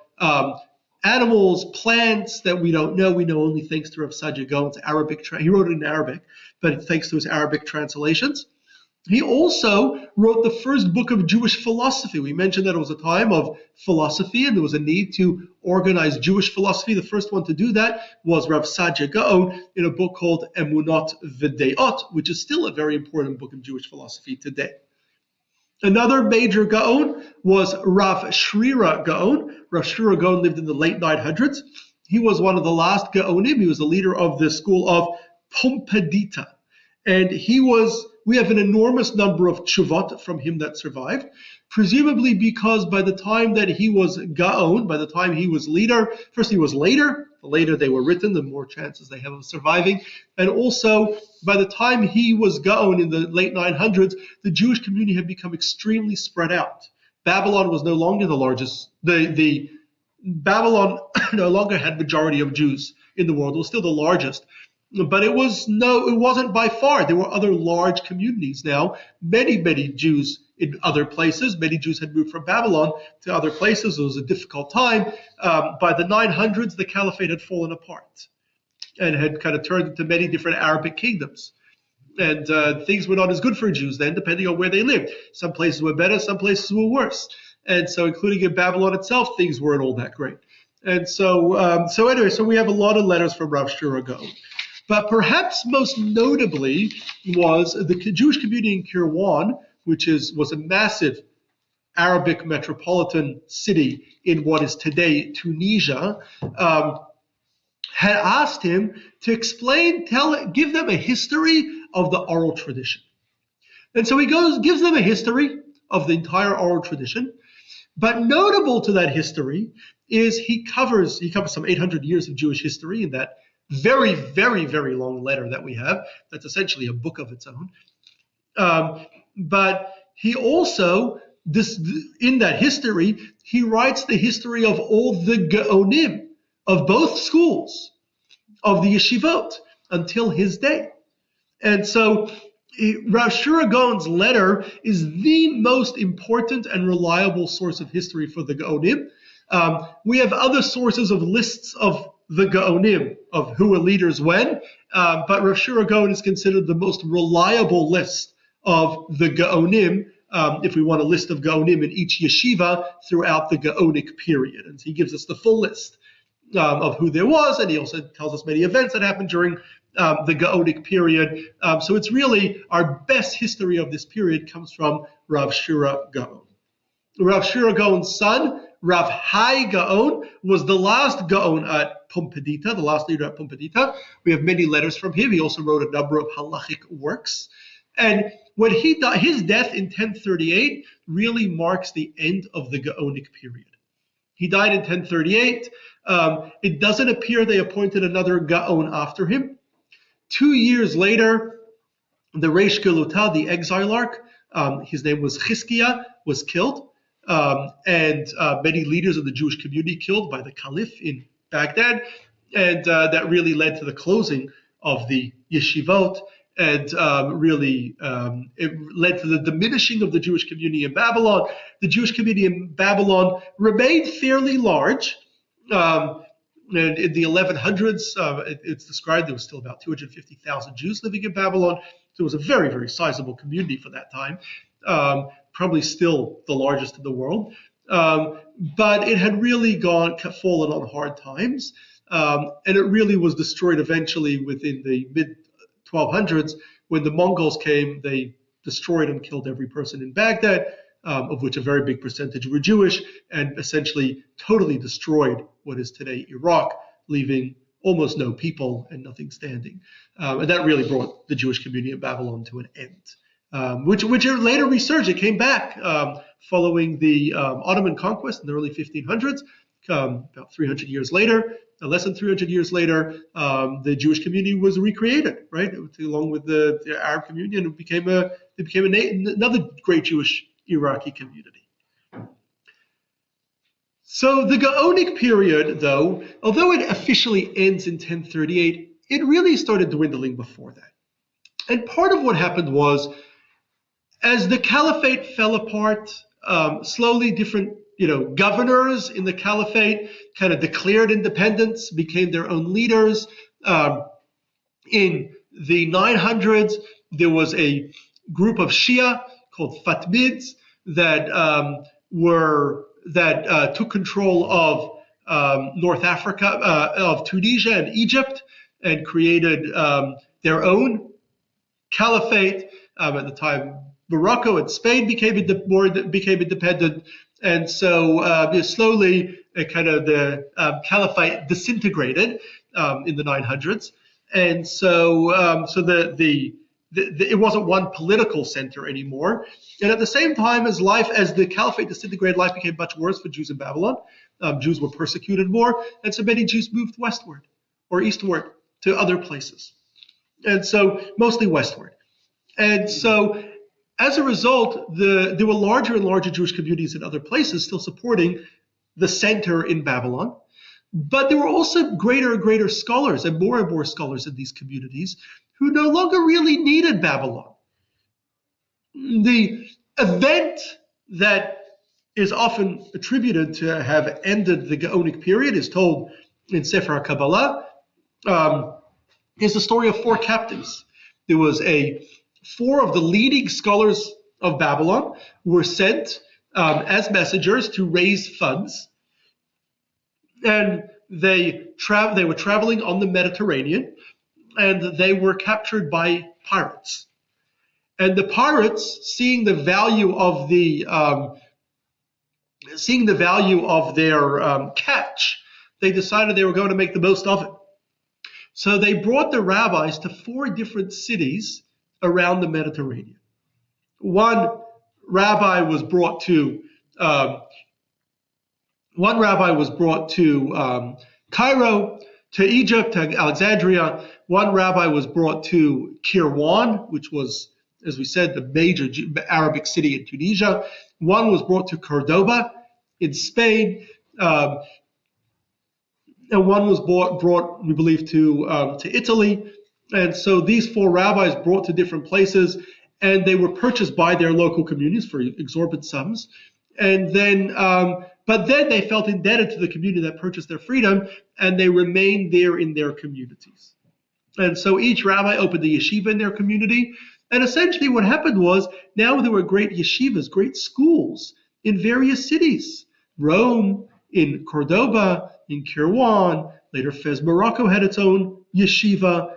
animals, plants that we don't know. We know only thanks to Rav Sadia Gaon's Arabic. He wrote it in Arabic, but thanks to his Arabic translations. He also wrote the first book of Jewish philosophy. We mentioned that it was a time of philosophy and there was a need to organize Jewish philosophy. The first one to do that was Rav Sadia Gaon in a book called Emunot V'Deot, which is still a very important book of Jewish philosophy today. Another major Gaon was Rav Shrira Gaon. Rav Shrira Gaon lived in the late 900s. He was one of the last Gaonim. He was the leader of the school of Pumbedita. And we have an enormous number of tshuvot from him that survived, presumably because by the time that he was Gaon, by the time he was leader, first he was later, the later they were written, the more chances they have of surviving. And also, by the time he was Gaon in the late 900s, the Jewish community had become extremely spread out. Babylon was no longer the largest, Babylon no longer had majority of Jews in the world. It was still the largest. But it wasn't by far. There were other large communities now. Many Jews in other places. Many Jews had moved from Babylon to other places. It was a difficult time. By the 900s, the caliphate had fallen apart and had kind of turned into many different Arabic kingdoms. And things were not as good for Jews then, depending on where they lived. Some places were better, some places were worse. And so, including in Babylon itself, things weren't all that great. And so we have a lot of letters from Rav Shrira Gaon. But perhaps most notably was the Jewish community in Kirwan, which was a massive Arabic metropolitan city in what is today Tunisia, had asked him to give them a history of the oral tradition. And so he gives them a history of the entire oral tradition. But notable to that history is he covers some 800 years of Jewish history in that very, very, very long letter that we have. That's essentially a book of its own. But he also, in that history, he writes the history of all the geonim of both schools, of the Yeshivot, until his day. And so Rav Shrira Gaon's letter is the most important and reliable source of history for the geonim. We have other sources of lists of the Gaonim, of who were leaders when, but Rav Shrira Gaon is considered the most reliable list of the Gaonim, if we want a list of Gaonim in each yeshiva throughout the Gaonic period. And he gives us the full list of who there was, and he also tells us many events that happened during the Gaonic period. So it's really our best history of this period comes from Rav Shrira Gaon. Rav Shrira Gaon's son, Rav Hai Gaon, was the last Gaon at Pumbedita, the last leader at Pumbedita. We have many letters from him. He also wrote a number of halachic works. And when he died, his death in 1038 really marks the end of the Gaonic period. He died in 1038. It doesn't appear they appointed another Gaon after him. 2 years later, the Reish Geluta, the exilarch, his name was Chizkiah, was killed. And many leaders of the Jewish community killed by the Caliph in Baghdad. And that really led to the closing of the Yeshivot. And it led to the diminishing of the Jewish community in Babylon. The Jewish community in Babylon remained fairly large. And in the 1100s, it's described there was still about 250,000 Jews living in Babylon. So it was a very, very sizable community for that time. Probably still the largest in the world. But it had really fallen on hard times. And it really was destroyed eventually within the mid-1200s. When the Mongols came, they destroyed and killed every person in Baghdad, of which a very big percentage were Jewish, and essentially totally destroyed what is today Iraq, leaving almost no people and nothing standing. And that really brought the Jewish community in Babylon to an end. Which later resurged. It came back following the Ottoman conquest in the early 1500s, about 300 years later. less than 300 years later, the Jewish community was recreated, right, along with the Arab community, and it became another great Jewish Iraqi community. So the Gaonic period, though, although it officially ends in 1038, it really started dwindling before that. And part of what happened was, as the caliphate fell apart, slowly different governors in the caliphate kind of declared independence, became their own leaders. In the 900s, there was a group of Shia called Fatmids that took control of North Africa, of Tunisia and Egypt, and created their own caliphate. At the time, Morocco and Spain became independent, and so slowly, the caliphate disintegrated in the 900s, and so it wasn't one political center anymore. And at the same time, as the caliphate disintegrated, life became much worse for Jews in Babylon. Jews were persecuted more, and so many Jews moved westward or eastward to other places, and so mostly westward. And so, as a result, there were larger and larger Jewish communities in other places still supporting the center in Babylon. But there were also greater and greater scholars and more scholars in these communities who no longer really needed Babylon. The event that is often attributed to have ended the Gaonic period is told in Sefer HaKabbalah, is the story of 4 captives. There was 4 of the leading scholars of Babylon were sent as messengers to raise funds, and they were traveling on the Mediterranean, and they were captured by pirates. And the pirates, seeing the value of their catch, they decided they were going to make the most of it. So they brought the rabbis to 4 different cities around the Mediterranean. One rabbi was brought to Cairo, to Egypt, to Alexandria. One rabbi was brought to Kirwan, which was, as we said, the major Arabic city in Tunisia. One was brought to Cordoba in Spain. And one was brought, we believe, to Italy. And so these 4 rabbis brought to different places, and they were purchased by their local communities for exorbitant sums. And then, but then they felt indebted to the community that purchased their freedom, and they remained there in their communities. And so each rabbi opened a yeshiva in their community. And essentially what happened was, now there were great yeshivas, great schools in various cities. Rome, in Cordoba, in Kirwan, later Fez, Morocco had its own yeshiva,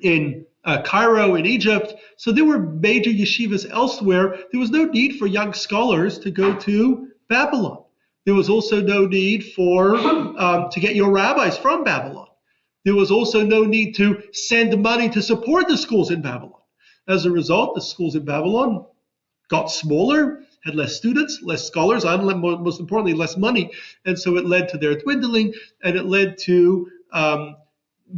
in Cairo, in Egypt. So there were major yeshivas elsewhere. There was no need for young scholars to go to Babylon. There was also no need to get your rabbis from Babylon. There was also no need to send money to support the schools in Babylon. As a result, the schools in Babylon got smaller, had less students, less scholars, and most importantly, less money. And so it led to their dwindling, and it led to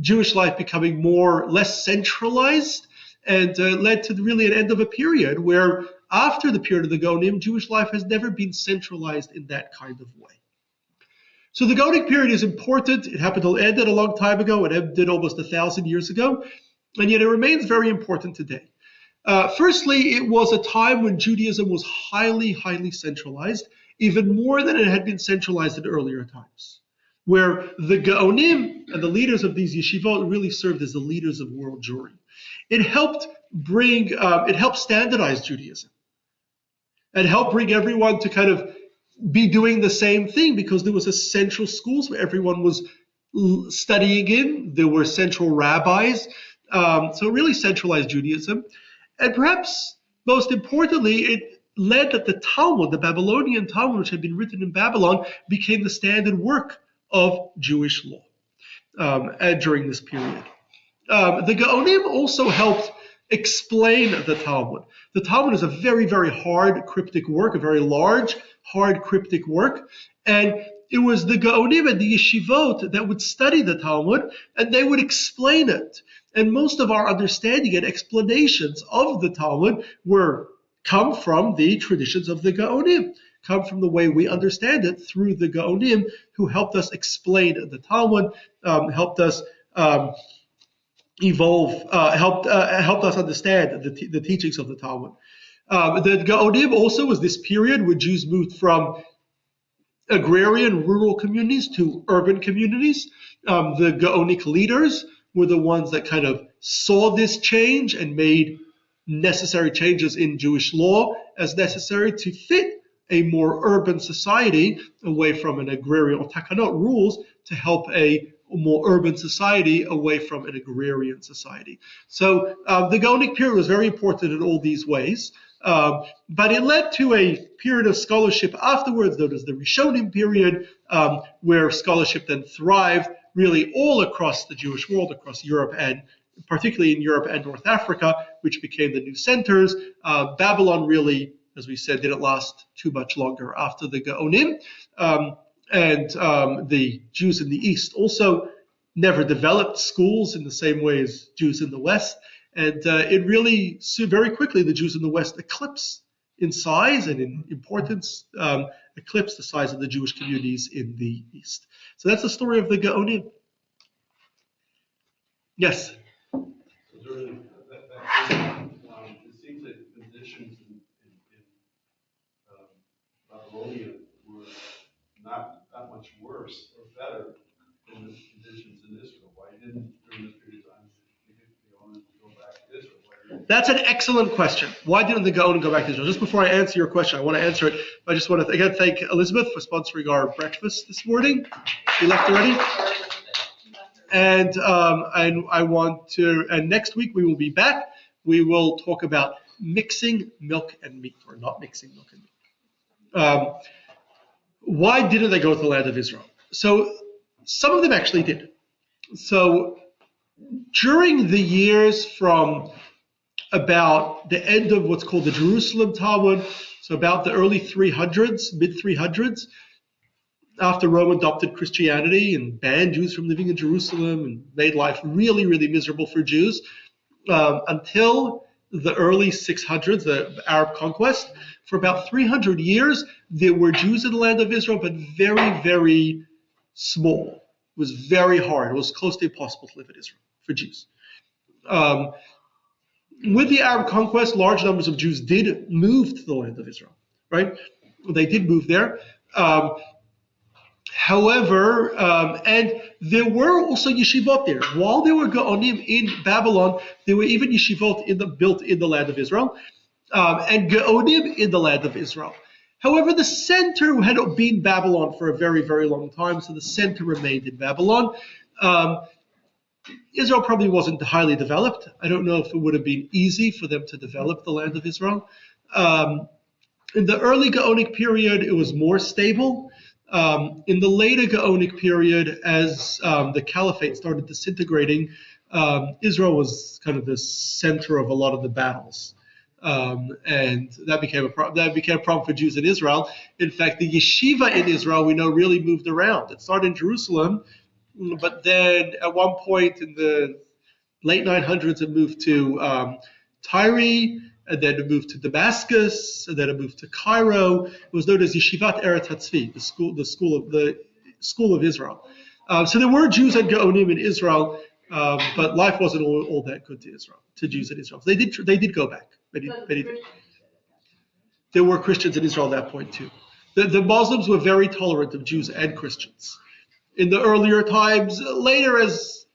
Jewish life becoming less centralized, and led to really an end of a period where, after the period of the Gaonim, Jewish life has never been centralized in that kind of way. So the Gaonic period is important. It ended a long time ago. It ended almost 1,000 years ago, and yet it remains very important today. Firstly, it was a time when Judaism was highly, highly centralized, even more than it had been centralized in earlier times, where the Geonim and the leaders of these yeshivot really served as the leaders of world Jewry. It helped standardize Judaism, and helped bring everyone to kind of be doing the same thing, because there was a central schools where everyone was studying in. There were central rabbis, so it really centralized Judaism. And perhaps most importantly, it led that the Talmud, the Babylonian Talmud, which had been written in Babylon, became the standard work of Jewish law during this period. The Geonim also helped explain the Talmud. The Talmud is a very, very hard cryptic work, a very large, hard cryptic work, and it was the geonim and the yeshivot that would study the Talmud, and they would explain it. And most of our understanding and explanations of the Talmud come from the traditions of the geonim, come from the way we understand it through the geonim, who helped us explain the Talmud, helped us helped us understand the teachings of the Talmud. The geonim also was this period where Jews moved from agrarian rural communities to urban communities. The Gaonic leaders were the ones that kind of saw this change and made necessary changes in Jewish law as necessary to fit a more urban society away from an agrarian or takanot rules to help a more urban society away from an agrarian society. So the Gaonic period was very important in all these ways. But it led to a period of scholarship afterwards, known as the Rishonim period, where scholarship then thrived really all across the Jewish world, across Europe, and particularly in Europe and North Africa, which became the new centers. Babylon really, as we said, didn't last too much longer after the Gaonim. And the Jews in the East also never developed schools in the same way as Jews in the West. And it really, very quickly, the Jews in the West eclipsed in size and in importance, eclipsed the size of the Jewish communities in the East. So that's the story of the Gaonim. Yes? So during that period, it seems that conditions in Babylonia were not that much worse or better than the conditions in Israel. Why didn't, during this period of time, they wanted to go back to Israel? That's an excellent question. Why didn't the Gaon go back to Israel? Just before I answer your question, I want to answer it. I just want to again thank Elizabeth for sponsoring our breakfast this morning. You left already? And I want to, and next week we will be back. We will talk about mixing milk and meat, or not mixing milk and meat. Why didn't they go to the land of Israel? So some of them actually did. So during the years from about the end of what's called the Jerusalem Talmud, so about the early 300s, mid 300s, after Rome adopted Christianity and banned Jews from living in Jerusalem and made life really, really miserable for Jews, until the early 600s, the Arab conquest, for about 300 years, there were Jews in the land of Israel, but very, very small. It was very hard. It was close to impossible to live in Israel for Jews. With the Arab conquest, large numbers of Jews did move to the land of Israel, right? They did move there. However, and there were also yeshivot there. While there were Gaonim in Babylon, there were even yeshivot built in the land of Israel, and Gaonim in the land of Israel. However, the center had been Babylon for a very, very long time, so the center remained in Babylon. Israel probably wasn't highly developed. I don't know if it would have been easy for them to develop the land of Israel. In the early Gaonic period, it was more stable. In the later Gaonic period, as the caliphate started disintegrating, Israel was kind of the center of a lot of the battles. And that became a problem for Jews in Israel. In fact, the yeshiva in Israel, we know, really moved around. It started in Jerusalem, but then at one point in the late 900s, it moved to Tyre, and then it moved to Damascus, and then it moved to Cairo. It was known as Yeshivat Eretz Hatzvi, the school of Israel. So there were Jews and Gaonim in Israel, but life wasn't all that good to Jews in Israel. So they did go back. There were Christians in Israel at that point too. The Muslims were very tolerant of Jews and Christians. In the earlier times, later as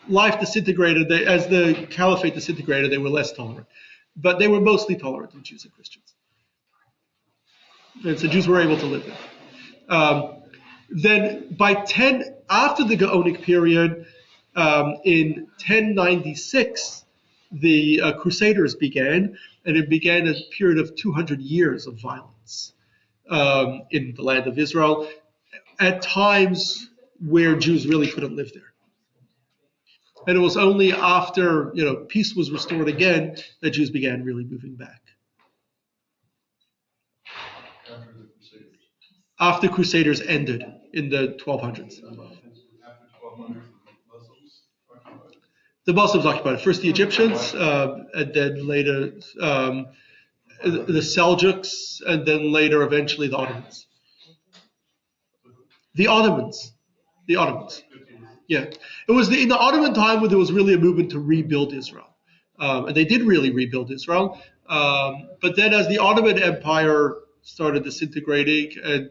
life disintegrated, as the caliphate disintegrated, they were less tolerant. But they were mostly tolerant of Jews and Christians. And so Jews were able to live there. Then after the Gaonic period, in 1096, the Crusaders began, and it began a period of 200 years of violence in the land of Israel, at times where Jews really couldn't live there. And it was only after peace was restored again that Jews began really moving back. After the Crusaders. after Crusaders ended in the 1200s. After 1200, Muslims occupied it. The Muslims occupied it. First the Egyptians, and then later the Seljuks, and then later eventually the Ottomans. The Ottomans. The Ottomans. Yeah. It was in the Ottoman time where there was really a movement to rebuild Israel. And they did really rebuild Israel. But then as the Ottoman Empire started disintegrating and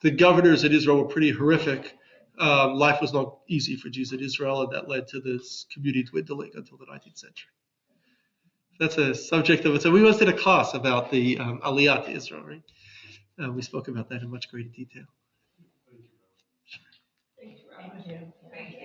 the governors in Israel were pretty horrific, life was not easy for Jews in Israel, and that led to this community dwindling until the 19th century. That's a subject of it. So we once did a class about the Aliyah to Israel, right? We spoke about that in much greater detail. Thank you, Robert. Thank you.